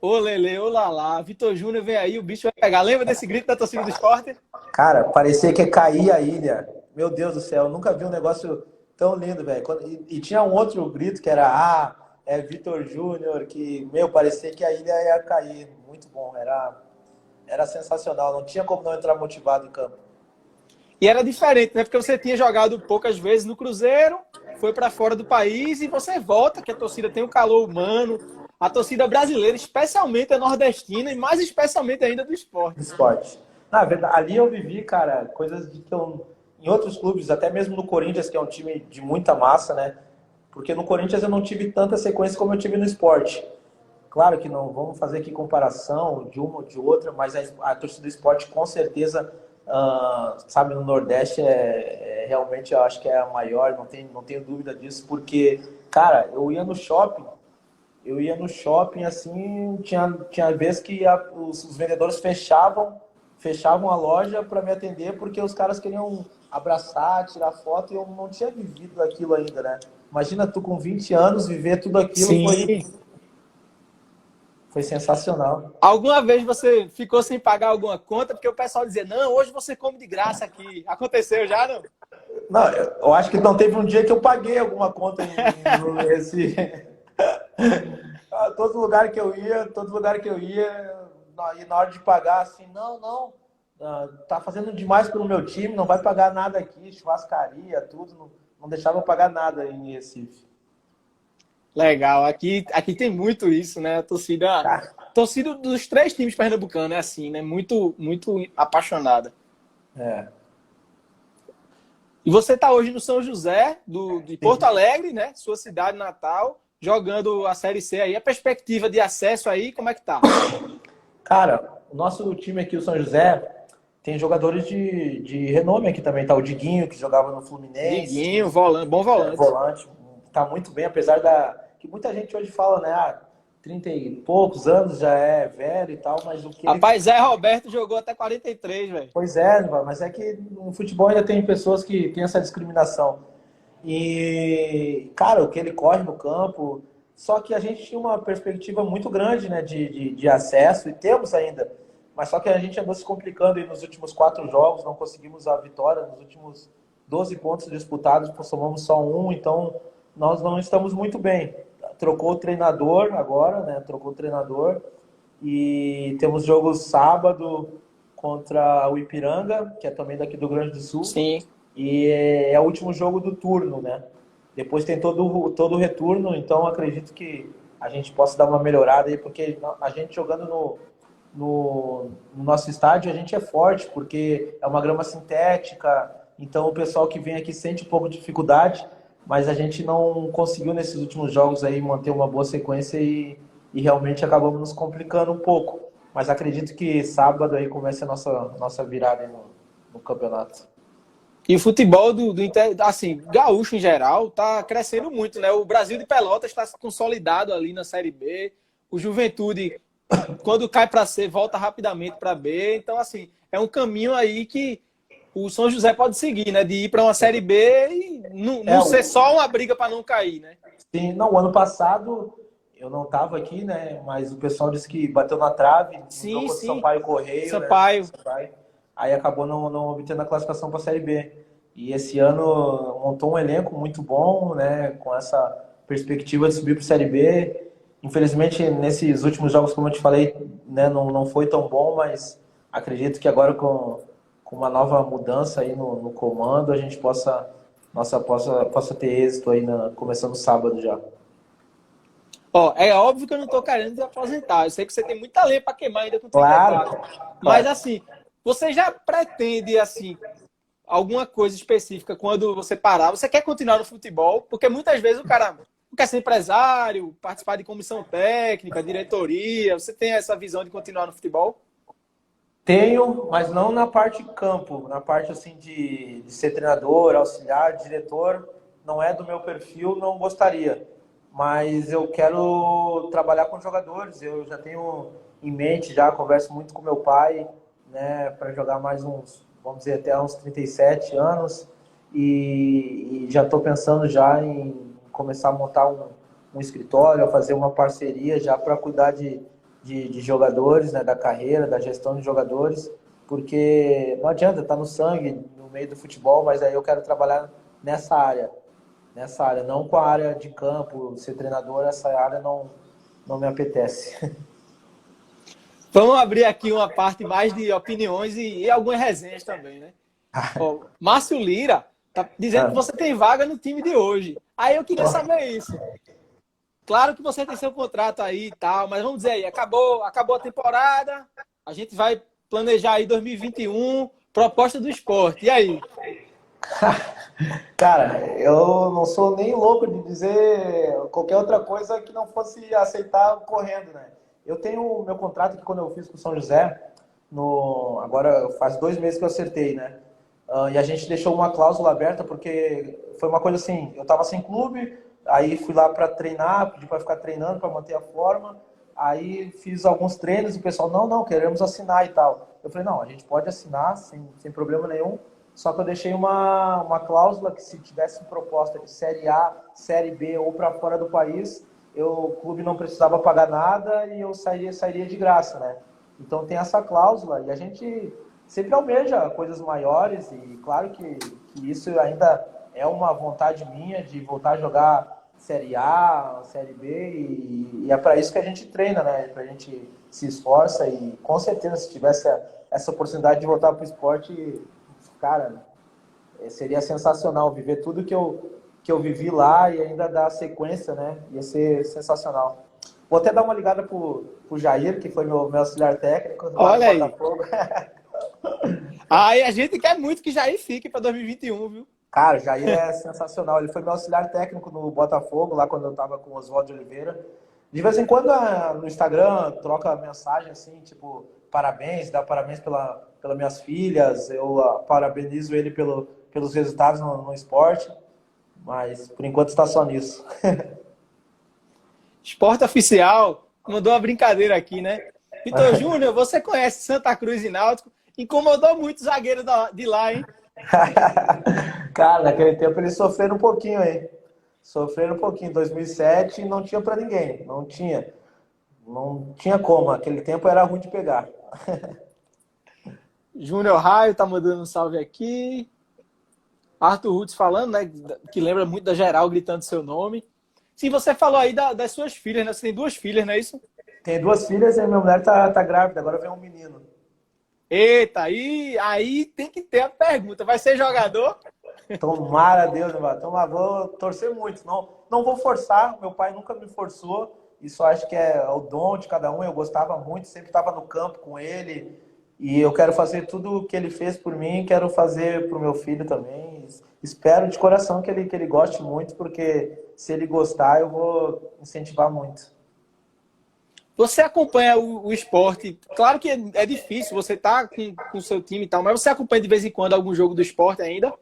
Speaker 1: Ô Lele, ô Lalá, Vitor Júnior vem aí, o bicho vai pegar. Lembra desse grito da torcida do esporte?
Speaker 2: Cara, parecia que ia cair a ilha. Meu Deus do céu, eu nunca vi um negócio tão lindo, velho. E tinha um outro grito que era, é Vitor Júnior, que, parecia que a ilha ia cair. Muito bom, era sensacional. Não tinha como não entrar motivado em campo.
Speaker 1: E era diferente, né? Porque você tinha jogado poucas vezes no Cruzeiro, foi para fora do país e você volta, que a torcida tem um calor humano. A torcida brasileira, especialmente a nordestina e mais especialmente ainda do esporte.
Speaker 2: Esporte. Na verdade, ali eu vivi, cara, coisas que eu, em outros clubes, até mesmo no Corinthians, que é um time de muita massa, né? Porque no Corinthians eu não tive tanta sequência como eu tive no esporte. Claro que não vamos fazer aqui comparação de uma ou de outra, mas a torcida do esporte com certeza, sabe, no Nordeste realmente eu acho que é a maior, não tenho dúvida disso, porque, cara, eu ia no shopping assim, tinha vezes que os vendedores fechavam a loja para me atender porque os caras queriam abraçar, tirar foto e eu não tinha vivido aquilo ainda, né? Imagina tu com 20 anos viver tudo aquilo.
Speaker 1: Sim.
Speaker 2: Foi sensacional.
Speaker 1: Alguma vez você ficou sem pagar alguma conta porque o pessoal dizia, não, hoje você come de graça aqui. Aconteceu já, não?
Speaker 2: Não, eu acho que não teve um dia que eu paguei alguma conta no Recife. Todo lugar que eu ia, e na hora de pagar, assim, não, tá fazendo demais pelo meu time, não vai pagar nada aqui, churrascaria, tudo, não deixava eu pagar nada em Recife.
Speaker 1: Legal, aqui tem muito isso, né? A torcida dos três times pernambucanos é assim, né? Muito, muito apaixonada.
Speaker 2: É.
Speaker 1: E você está hoje no São José, de Porto Alegre, né? Sua cidade natal, jogando a Série C aí. A perspectiva de acesso aí, como é que tá?
Speaker 2: Cara, o nosso time aqui, o São José, tem jogadores de renome aqui também. Tá o Diguinho, que jogava no Fluminense.
Speaker 1: Diguinho, volante, bom volante.
Speaker 2: Volante. Tá muito bem, apesar que muita gente hoje fala, né? 30 e poucos anos já é velho e tal, mas o que
Speaker 1: Rapaz, Zé Roberto jogou até 43, velho.
Speaker 2: Pois é, mas é que no futebol ainda tem pessoas que têm essa discriminação. E, cara, o que ele corre no campo, só que a gente tinha uma perspectiva muito grande, né, de acesso, e temos ainda. Mas só que a gente andou se complicando e nos últimos 4 jogos, não conseguimos a vitória, nos últimos 12 pontos disputados, somamos só um, então nós não estamos muito bem. Trocou o treinador agora, né, e temos jogo sábado contra o Ipiranga, que é também daqui do Rio Grande do Sul.
Speaker 1: Sim.
Speaker 2: E é o último jogo do turno, né? Depois tem todo o retorno, então acredito que a gente possa dar uma melhorada aí, porque a gente jogando no nosso estádio, a gente é forte, porque é uma grama sintética, então o pessoal que vem aqui sente um pouco de dificuldade, mas a gente não conseguiu nesses últimos jogos aí manter uma boa sequência e realmente acabamos nos complicando um pouco. Mas acredito que sábado aí comece a nossa virada aí no campeonato.
Speaker 1: E o futebol assim, gaúcho em geral, tá crescendo muito, né? O Brasil de Pelotas está consolidado ali na Série B. O Juventude, quando cai para C, volta rapidamente para B. Então, assim, é um caminho aí que o São José pode seguir, né? De ir para uma Série B e não ser só uma briga para não cair, né?
Speaker 2: Sim, não, o ano passado eu não estava aqui, né? Mas o pessoal disse que bateu na trave no jogo
Speaker 1: Sim,
Speaker 2: contra o
Speaker 1: sim.
Speaker 2: Sampaio Correio, né?
Speaker 1: Sampaio.
Speaker 2: Aí acabou não obtendo a classificação para a Série B. E esse ano montou um elenco muito bom, né? Com essa perspectiva de subir para a Série B. Infelizmente, nesses últimos jogos, como eu te falei, né, não foi tão bom, mas acredito que agora com uma nova mudança aí no comando, a gente possa ter êxito aí começando sábado já.
Speaker 1: Ó, é óbvio que eu não tô querendo te aposentar. Eu sei que você tem muita lenha para queimar ainda com
Speaker 2: Claro,
Speaker 1: 34. Mas,
Speaker 2: claro.
Speaker 1: assim, você já pretende, assim, alguma coisa específica quando você parar? Você quer continuar no futebol? Porque muitas vezes o cara quer ser empresário, participar de comissão técnica, diretoria. Você tem essa visão de continuar no futebol?
Speaker 2: Tenho, mas não na parte de campo, na parte assim de ser treinador, auxiliar, diretor, não é do meu perfil, não gostaria. Mas eu quero trabalhar com jogadores, eu já tenho em mente, já converso muito com meu pai, né, para jogar mais uns, vamos dizer, até uns 37 anos, e já estou pensando já em começar a montar um escritório, a fazer uma parceria já para cuidar de jogadores, né, da carreira, da gestão de jogadores, porque não adianta estar no sangue, no meio do futebol, mas aí eu quero trabalhar nessa área, não com a área de campo, ser treinador, essa área não me apetece.
Speaker 1: Vamos abrir aqui uma parte mais de opiniões e algumas resenhas também, né? Ó, Márcio Lira tá dizendo que você tem vaga no time de hoje. Aí eu queria saber isso. Claro que você tem seu contrato aí e tal, mas vamos dizer aí, acabou a temporada, a gente vai planejar aí 2021, proposta do esporte. E aí?
Speaker 2: Cara, eu não sou nem louco de dizer qualquer outra coisa que não fosse aceitar correndo, né? Eu tenho o meu contrato que quando eu fiz com o São José, agora faz 2 meses que eu acertei, né? E a gente deixou uma cláusula aberta porque foi uma coisa assim, eu tava sem clube, aí fui lá para treinar, pedi para ficar treinando para manter a forma, aí fiz alguns treinos e o pessoal, não, queremos assinar e tal. Eu falei, não, a gente pode assinar sem problema nenhum, só que eu deixei uma cláusula que se tivesse proposta de Série A, Série B ou para fora do país, o clube não precisava pagar nada e eu sairia de graça, né? Então tem essa cláusula e a gente sempre almeja coisas maiores e claro que isso ainda é uma vontade minha de voltar a jogar Série A, Série B e é para isso que a gente treina, né? Para a gente se esforça e com certeza se tivesse essa oportunidade de voltar para o esporte, cara, seria sensacional viver tudo que eu vivi lá e ainda dar sequência, né? Ia ser sensacional. Vou até dar uma ligada pro Jair, que foi meu auxiliar técnico lá no
Speaker 1: Olha aí.
Speaker 2: Botafogo.
Speaker 1: Aí a gente quer muito que Jair fique para 2021, viu?
Speaker 2: Cara, o Jair é sensacional. Ele foi meu auxiliar técnico no Botafogo, lá quando eu tava com o Oswaldo de Oliveira. De vez em quando no Instagram troca mensagem assim, tipo, parabéns, dá parabéns pelas minhas filhas. Eu parabenizo ele pelos resultados no esporte. Mas por enquanto está só nisso.
Speaker 1: Esporte Oficial mandou uma brincadeira aqui, né? Vitor Júnior, você conhece Santa Cruz e Náutico? Incomodou muito o zagueiro de lá, hein?
Speaker 2: Cara, naquele tempo eles sofreram um pouquinho aí. Sofreram um pouquinho. Em 2007 não tinha para ninguém. Não tinha. Não tinha como. Aquele tempo era ruim de pegar.
Speaker 1: Júnior Raio tá mandando um salve aqui. Arthur Rutz falando, né? Que lembra muito da geral gritando seu nome. Sim, você falou aí das suas filhas, né? Você tem 2 filhas, não é isso?
Speaker 2: Tem 2 filhas e minha mulher tá grávida. Agora vem um menino.
Speaker 1: Eita, aí tem que ter a pergunta. Vai ser jogador?
Speaker 2: Tomara Deus, mano. Tomara, vou torcer muito. Não vou forçar. Meu pai nunca me forçou. Isso acho que é o dom de cada um. Eu gostava muito. Sempre estava no campo com ele. E eu quero fazer tudo o que ele fez por mim, quero fazer para o meu filho também. Espero de coração que ele goste muito, porque se ele gostar, eu vou incentivar muito.
Speaker 1: Você acompanha o esporte? Claro que é difícil, você tá com o seu time e tal, mas você acompanha de vez em quando algum jogo do esporte ainda?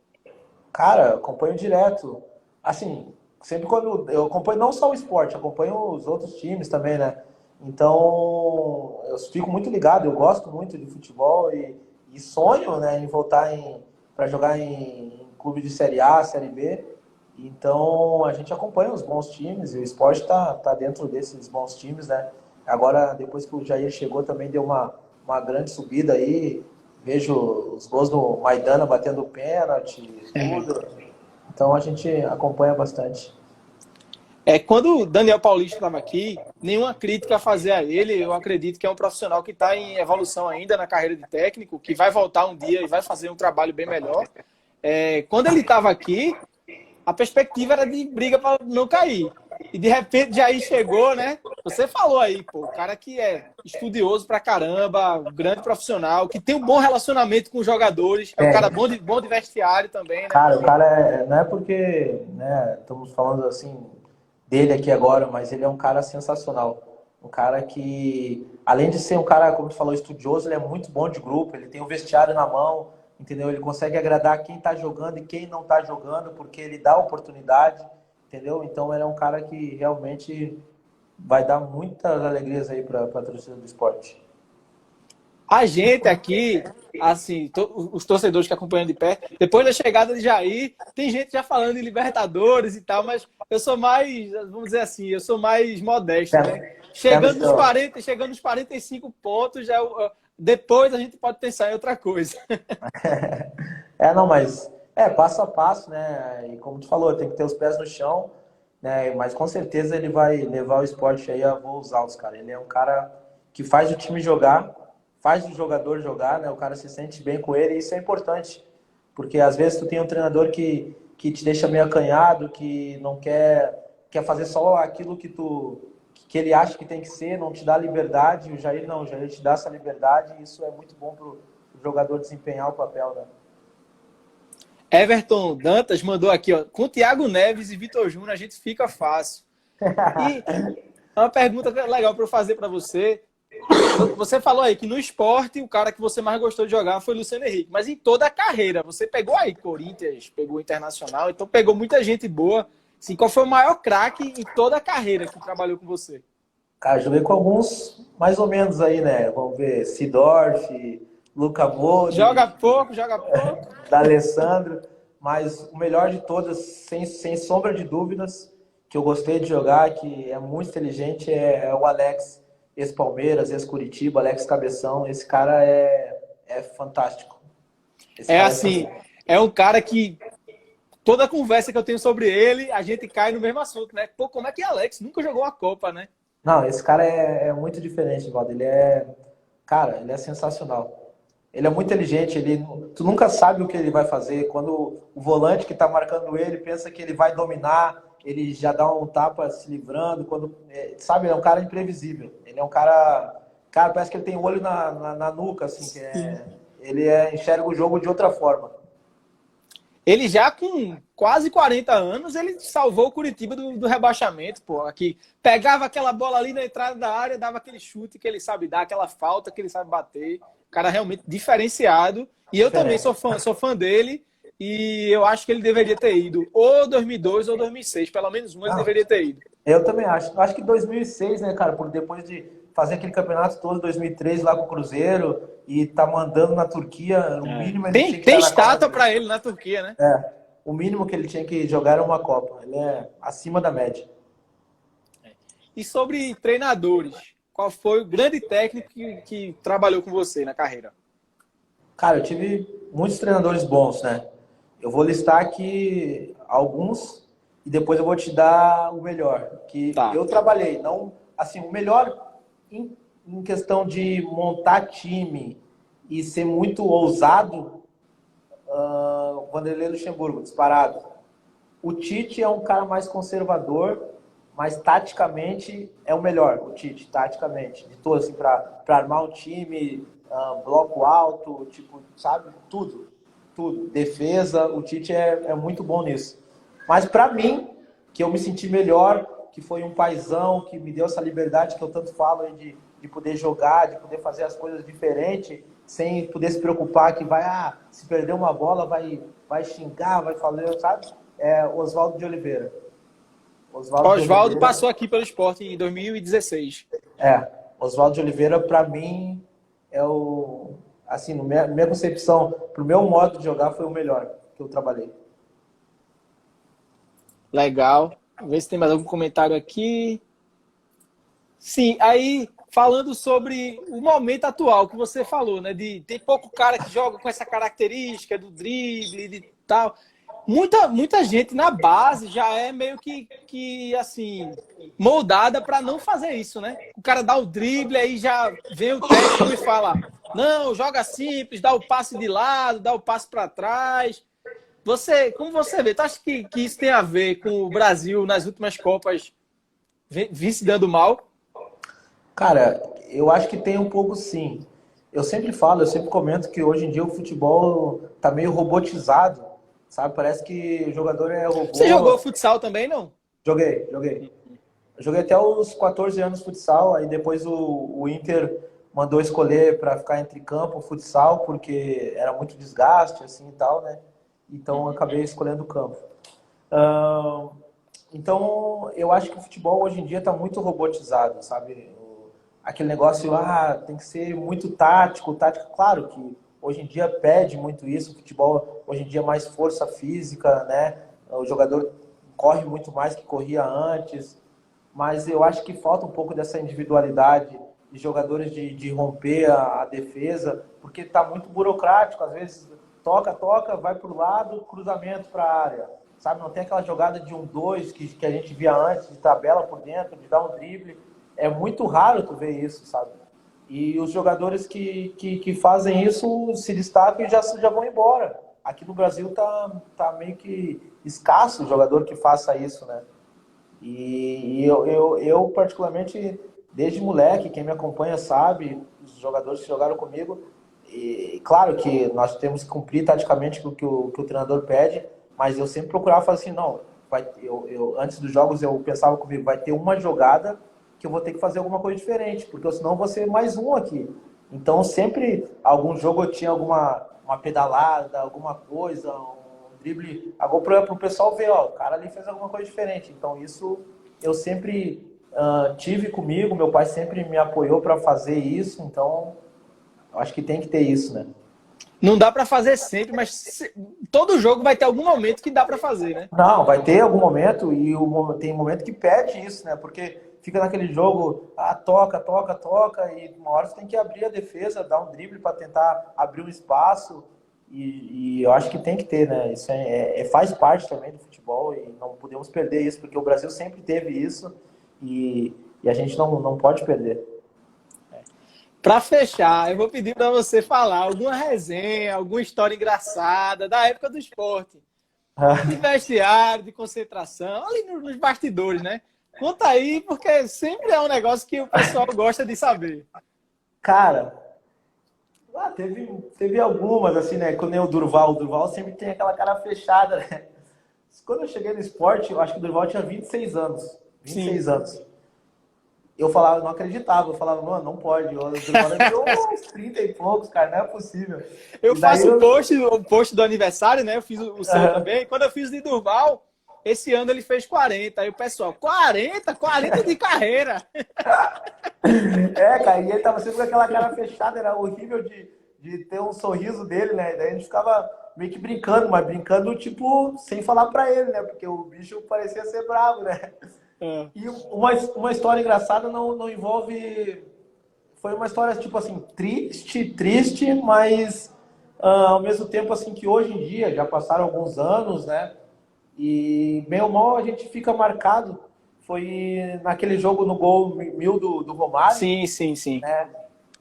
Speaker 2: Cara, acompanho direto. Assim, sempre quando. Eu acompanho não só o esporte, acompanho os outros times também, né? Então, eu fico muito ligado, eu gosto muito de futebol e sonho, né, em voltar para jogar em clube de Série A, Série B. Então, a gente acompanha os bons times e o esporte tá dentro desses bons times, né? Agora, depois que o Jair chegou, também deu uma grande subida aí. Vejo os gols do Maidana batendo pênalti, tudo. Então a gente acompanha bastante.
Speaker 1: Quando o Daniel Paulista estava aqui, nenhuma crítica a fazer a ele. Eu acredito que é um profissional que está em evolução ainda na carreira de técnico, que vai voltar um dia e vai fazer um trabalho bem melhor. Quando ele estava aqui, a perspectiva era de briga para não cair. E de repente Jair chegou, né? Você falou aí, pô, o cara que é estudioso pra caramba, um grande profissional, que tem um bom relacionamento com os jogadores, é um cara
Speaker 2: É,
Speaker 1: bom de vestiário também, né?
Speaker 2: cara, o cara não é porque, né, estamos falando assim dele aqui agora, mas ele é um cara sensacional. Um cara que, além de ser um cara, como tu falou, estudioso, ele é muito bom de grupo, ele tem o vestiário na mão, entendeu? Ele consegue agradar quem tá jogando e quem não tá jogando, porque ele dá oportunidade, entendeu? Então ele é um cara que realmente vai dar muitas alegrias aí para a torcida do esporte.
Speaker 1: A gente aqui, assim, os torcedores que acompanham de pé, depois da chegada de Jair, tem gente já falando em Libertadores e tal, mas eu sou mais, vamos dizer assim, eu sou mais modesto, né?
Speaker 2: Pé no chão.
Speaker 1: Chegando nos 45 pontos, depois a gente pode pensar em outra coisa.
Speaker 2: Não, mas passo a passo, né? E como tu falou, tem que ter os pés no chão, né? Mas com certeza ele vai levar o esporte aí a voos altos, cara. Ele é um cara que faz o time jogar, faz o jogador jogar, né? O cara se sente bem com ele e isso é importante. Porque às vezes tu tem um treinador que te deixa meio acanhado, que não quer fazer só aquilo que ele acha que tem que ser, não te dá liberdade. O Jair não, o Jair te dá essa liberdade e isso é muito bom pro jogador desempenhar o papel, né?
Speaker 1: Everton Dantas mandou aqui, ó, com Thiago Neves e Vitor Júnior a gente fica fácil. E uma pergunta legal para eu fazer para você. Você falou aí que no esporte o cara que você mais gostou de jogar foi Luciano Henrique, mas em toda a carreira, você pegou aí Corinthians, pegou Internacional, então pegou muita gente boa. Assim, qual foi o maior craque em toda a carreira que trabalhou com você?
Speaker 2: Cara, joguei com alguns mais ou menos aí, né? Vamos ver, Sidorf, Luca Modric,
Speaker 1: Joga pouco.
Speaker 2: D'Alessandro, mas o melhor de todas, sem sombra de dúvidas, que eu gostei de jogar, que é muito inteligente, é o Alex, ex-Palmeiras, ex-Curitiba, Alex Cabeção. Esse cara é fantástico. Esse
Speaker 1: É
Speaker 2: cara é
Speaker 1: assim,
Speaker 2: fantástico.
Speaker 1: é um cara que toda conversa que eu tenho sobre ele, a gente cai no mesmo assunto, né? Pô, como é que Alex nunca jogou uma Copa, né?
Speaker 2: Não, esse cara é muito diferente, Valdo. Cara, ele é sensacional. Ele é muito inteligente, tu nunca sabe o que ele vai fazer. Quando o volante que está marcando ele pensa que ele vai dominar, ele já dá um tapa se livrando. Sabe, ele é um cara imprevisível. Ele é um cara, parece que ele tem olho na nuca, assim, enxerga o jogo de outra forma.
Speaker 1: Ele já com quase 40 anos, ele salvou o Curitiba do rebaixamento, pô. Aqui pegava aquela bola ali na entrada da área, dava aquele chute que ele sabe dar, aquela falta que ele sabe bater. O cara realmente diferenciado. E eu também
Speaker 2: Diferente.
Speaker 1: sou fã dele. E eu acho que ele deveria ter ido ou 2002 ou 2006. Pelo menos um ele
Speaker 2: Não,
Speaker 1: deveria ter ido.
Speaker 2: eu também acho. Acho que 2006, né, cara? Por depois de fazer aquele campeonato todo, 2003 lá com o Cruzeiro e tá mandando na Turquia, o mínimo ele tinha que
Speaker 1: Tem
Speaker 2: estar na Copa
Speaker 1: estátua
Speaker 2: do Mundo.
Speaker 1: para ele na Turquia, né?
Speaker 2: O mínimo que ele tinha que jogar era uma Copa. Ele é acima da média.
Speaker 1: E sobre treinadores, qual foi o grande técnico que trabalhou com você na carreira?
Speaker 2: Cara, eu tive muitos treinadores bons, né? Eu vou listar aqui alguns e depois eu vou te dar o melhor. Que
Speaker 1: Tá.
Speaker 2: eu trabalhei, não assim, o melhor em questão de montar time e ser muito ousado, o Vanderlei Luxemburgo, disparado. O Tite é um cara mais conservador, mas taticamente é o melhor, o Tite, taticamente, de todo, assim, para armar um time, bloco alto, tipo, sabe? Tudo. Tudo. Defesa, o Tite é muito bom nisso. Mas para mim, que eu me senti melhor, que foi um paizão, que me deu essa liberdade que eu tanto falo aí de poder jogar, de poder fazer as coisas diferentes, sem poder se preocupar que se perder uma bola, vai xingar, vai falar, sabe? É Oswaldo de Oliveira.
Speaker 1: Oswaldo passou aqui pelo Sport em 2016.
Speaker 2: Oswaldo de Oliveira, para mim, é o... Assim, na minha concepção, pro meu modo de jogar, foi o melhor que eu trabalhei.
Speaker 1: Legal. Vamos ver se tem mais algum comentário aqui. Sim, aí falando sobre o momento atual que você falou, né? Tem pouco cara que joga com essa característica do drible e tal. Muita gente na base já é meio que assim, moldada para não fazer isso, né? O cara dá o drible, aí já vem o técnico e fala: não, joga simples, dá o passe de lado, dá o passe para trás. Como você vê? Tu acha que isso tem a ver com o Brasil nas últimas Copas vir se dando mal?
Speaker 2: Cara, eu acho que tem um pouco sim. Eu sempre comento que hoje em dia o futebol tá meio robotizado, sabe? Parece que o jogador é robô.
Speaker 1: Você jogou futsal também, não?
Speaker 2: Joguei. Eu joguei até os 14 anos futsal, aí depois o Inter mandou escolher para ficar entre campo e futsal, porque era muito desgaste, assim e tal, né? Então eu acabei escolhendo o campo. Então eu acho que o futebol hoje em dia está muito robotizado, sabe? Aquele negócio, tem que ser muito tático. Claro que hoje em dia pede muito isso, o futebol hoje em dia é mais força física, né? O jogador corre muito mais que corria antes, mas eu acho que falta um pouco dessa individualidade de jogadores de romper a defesa, porque está muito burocrático, às vezes toca, vai para o lado, cruzamento para a área, sabe? Não tem aquela jogada de 1-2 que a gente via antes, de tabela por dentro, de dar um drible. É muito raro tu ver isso, sabe? E os jogadores que fazem isso se destacam e já vão embora. Aqui no Brasil tá meio que escasso o jogador que faça isso, né? E eu particularmente, desde moleque, quem me acompanha sabe, os jogadores que jogaram comigo, e claro que nós temos que cumprir taticamente o que o treinador pede, mas eu sempre procurava falar assim, não, antes dos jogos eu pensava comigo, vai ter uma jogada que eu vou ter que fazer alguma coisa diferente, porque senão eu vou ser mais um aqui. Então sempre, algum jogo eu tinha uma pedalada, alguma coisa, drible, agora para o pessoal ver, o cara ali fez alguma coisa diferente. Então isso eu sempre tive comigo, meu pai sempre me apoiou para fazer isso, então eu acho que tem que ter isso, né?
Speaker 1: Não dá para fazer sempre, mas todo jogo vai ter algum momento que dá para fazer, né?
Speaker 2: Não, vai ter algum momento e tem momento que pede isso, né? Porque fica naquele jogo, toca, e uma hora você tem que abrir a defesa, dar um drible para tentar abrir um espaço. E eu acho que tem que ter, né? Isso faz parte também do futebol e não podemos perder isso, porque o Brasil sempre teve isso e a gente não pode perder.
Speaker 1: Para fechar, eu vou pedir para você falar alguma resenha, alguma história engraçada da época do esporte. De vestiário, de concentração, ali nos bastidores, né? Conta aí, porque sempre é um negócio que o pessoal gosta de saber.
Speaker 2: Cara, teve algumas, assim, né? Quando o Durval sempre tem aquela cara fechada, né? Quando eu cheguei no esporte, eu acho que o Durval tinha 26 anos. 26
Speaker 1: Sim.
Speaker 2: anos. Eu falava, eu não acreditava. Eu falava, mano, não pode. O Durval deve ter uns 30 e poucos, cara, não é possível.
Speaker 1: Eu faço o post do aniversário, né? Eu fiz o seu também. Quando eu fiz o de Durval, esse ano ele fez 40. Aí o pessoal, 40? 40 de carreira.
Speaker 2: Cara, e ele tava sempre com aquela cara fechada, era horrível de ter um sorriso dele, né? Daí a gente ficava meio que brincando, mas brincando, tipo, sem falar pra ele, né? Porque o bicho parecia ser bravo, né? E uma história engraçada não envolve... Foi uma história, tipo assim, triste, mas ao mesmo tempo, assim, que hoje em dia, já passaram alguns anos, né? E bem ou mal a gente fica marcado. Foi naquele jogo no gol 1000 do Romário.
Speaker 1: Sim.
Speaker 2: Né?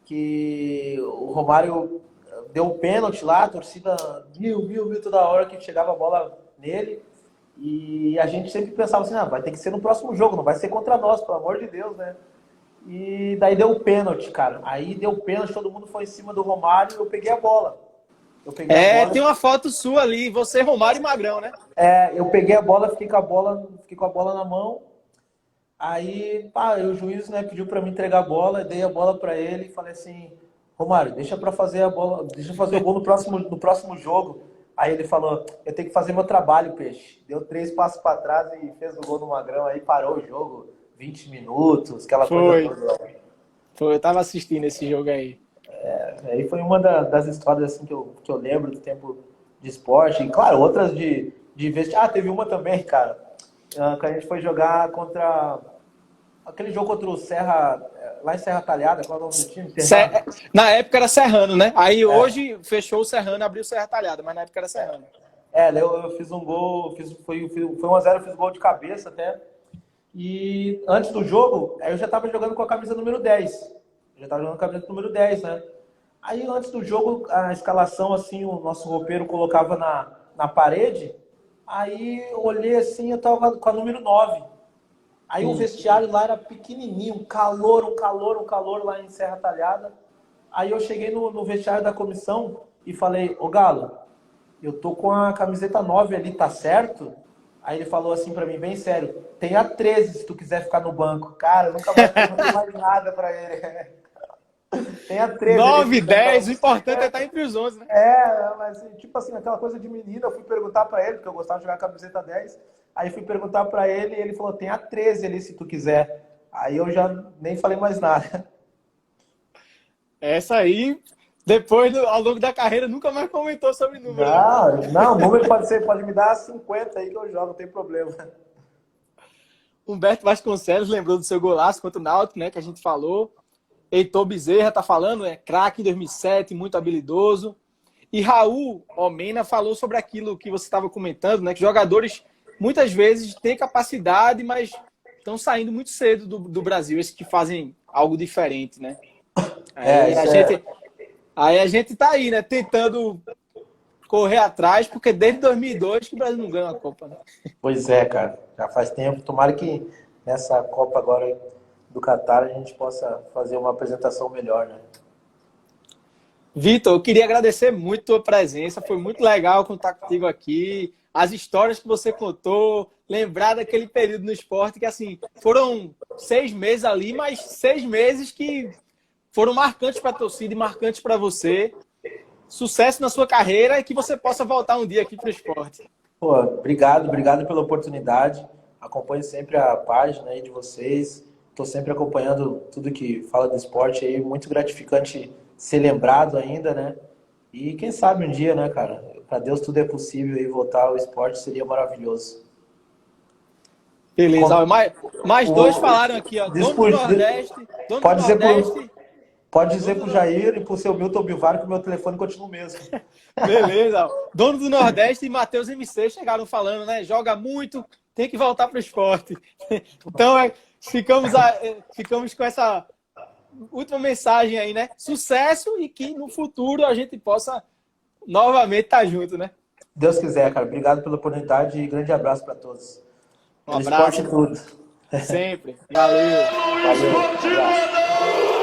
Speaker 2: Que o Romário deu um pênalti lá, a torcida mil toda hora que chegava a bola nele. E a gente sempre pensava assim, vai ter que ser no próximo jogo, não vai ser contra nós, pelo amor de Deus, né? E daí deu o pênalti, cara. Aí deu o pênalti, todo mundo foi em cima do Romário e eu peguei a bola.
Speaker 1: Tem uma foto sua ali, você, Romário e Magrão, né?
Speaker 2: Eu peguei a bola, fiquei com a bola na mão. Aí, o juiz, né, pediu para mim entregar a bola, dei a bola para ele e falei assim: Romário, deixa para fazer a bola, deixa eu fazer o gol no próximo jogo. Aí ele falou: eu tenho que fazer meu trabalho, peixe. Deu 3 passos para trás e fez o gol no Magrão, aí parou o jogo, 20 minutos, aquela coisa toda.
Speaker 1: Eu tava assistindo esse jogo aí.
Speaker 2: Aí foi uma das histórias assim, que eu lembro do tempo de esporte. E, claro, outras de vestiário. Teve uma também, cara, que a gente foi jogar contra... Aquele jogo contra o Serra, lá em Serra Talhada, qual é o nome do time?
Speaker 1: Na época era Serrano, né? Aí hoje fechou o Serrano, abriu o Serra Talhada, mas na época era Serrano.
Speaker 2: Eu fiz um gol, foi 1-0, eu fiz gol de cabeça até. E antes do jogo, eu já estava jogando com a camisa número 10. Já estava jogando com a camisa número 10, né? Aí antes do jogo, a escalação, assim, o nosso roupeiro colocava na parede. Aí eu olhei assim, eu tava com a número 9. Aí o vestiário lá era pequenininho, um calor lá em Serra Talhada. Aí eu cheguei no vestiário da comissão e falei: ô Galo, eu tô com a camiseta 9 ali, tá certo? Aí ele falou assim pra mim, bem sério: tem a 13 se tu quiser ficar no banco. Cara, eu nunca mais perguntei mais nada pra ele. Tem a 13.
Speaker 1: 9, 10, o importante é estar entre os 11, né?
Speaker 2: Mas tipo assim, aquela coisa de menina, eu fui perguntar pra ele, porque eu gostava de jogar camiseta 10. Aí fui perguntar pra ele e ele falou: tem a 13 ali se tu quiser. Aí eu já nem falei mais nada.
Speaker 1: Essa aí, depois, ao longo da carreira, nunca mais comentou sobre número.
Speaker 2: Não, o número pode me dar 50 aí que eu jogo, não tem problema.
Speaker 1: Humberto Vasconcelos lembrou do seu golaço contra o Náutico, né, que a gente falou. Heitor Bezerra tá falando, craque em 2007, muito habilidoso. E Raul Omena falou sobre aquilo que você estava comentando, né, que jogadores muitas vezes têm capacidade, mas estão saindo muito cedo do Brasil, esses que fazem algo diferente, né? Aí a gente tá aí, né, tentando correr atrás, porque desde 2002 que o Brasil não ganha uma Copa, né?
Speaker 2: Pois é, cara, já faz tempo. Tomara que nessa Copa agora do Catar a gente possa fazer uma apresentação melhor, né?
Speaker 1: Vitor, eu queria agradecer muito a tua presença, foi muito legal contar contigo aqui, as histórias que você contou, lembrar daquele período no esporte que, assim, foram 6 meses ali, mas 6 meses que foram marcantes para a torcida e marcantes para você. Sucesso na sua carreira e que você possa voltar um dia aqui para o esporte.
Speaker 2: Pô, obrigado pela oportunidade. Acompanho sempre a página aí de vocês. Estou sempre acompanhando tudo que fala do esporte aí. Muito gratificante ser lembrado ainda, né? E quem sabe um dia, né, cara? Para Deus tudo é possível e voltar ao esporte seria maravilhoso.
Speaker 1: Beleza. Mais dois falaram aqui, ó. Dono do Nordeste.
Speaker 2: Pode dizer pro Jair e pro seu Milton Bivar que o meu telefone continua o mesmo.
Speaker 1: Beleza. Dono do Nordeste e Matheus MC chegaram falando, né? Joga muito, tem que voltar pro esporte. Então, ficamos com essa última mensagem aí, né? Sucesso e que no futuro a gente possa novamente estar junto, né?
Speaker 2: Deus quiser, cara. Obrigado pela oportunidade e grande abraço para todos.
Speaker 1: Um abraço.
Speaker 2: Esporte tudo.
Speaker 1: Sempre. Valeu.
Speaker 2: Um abraço.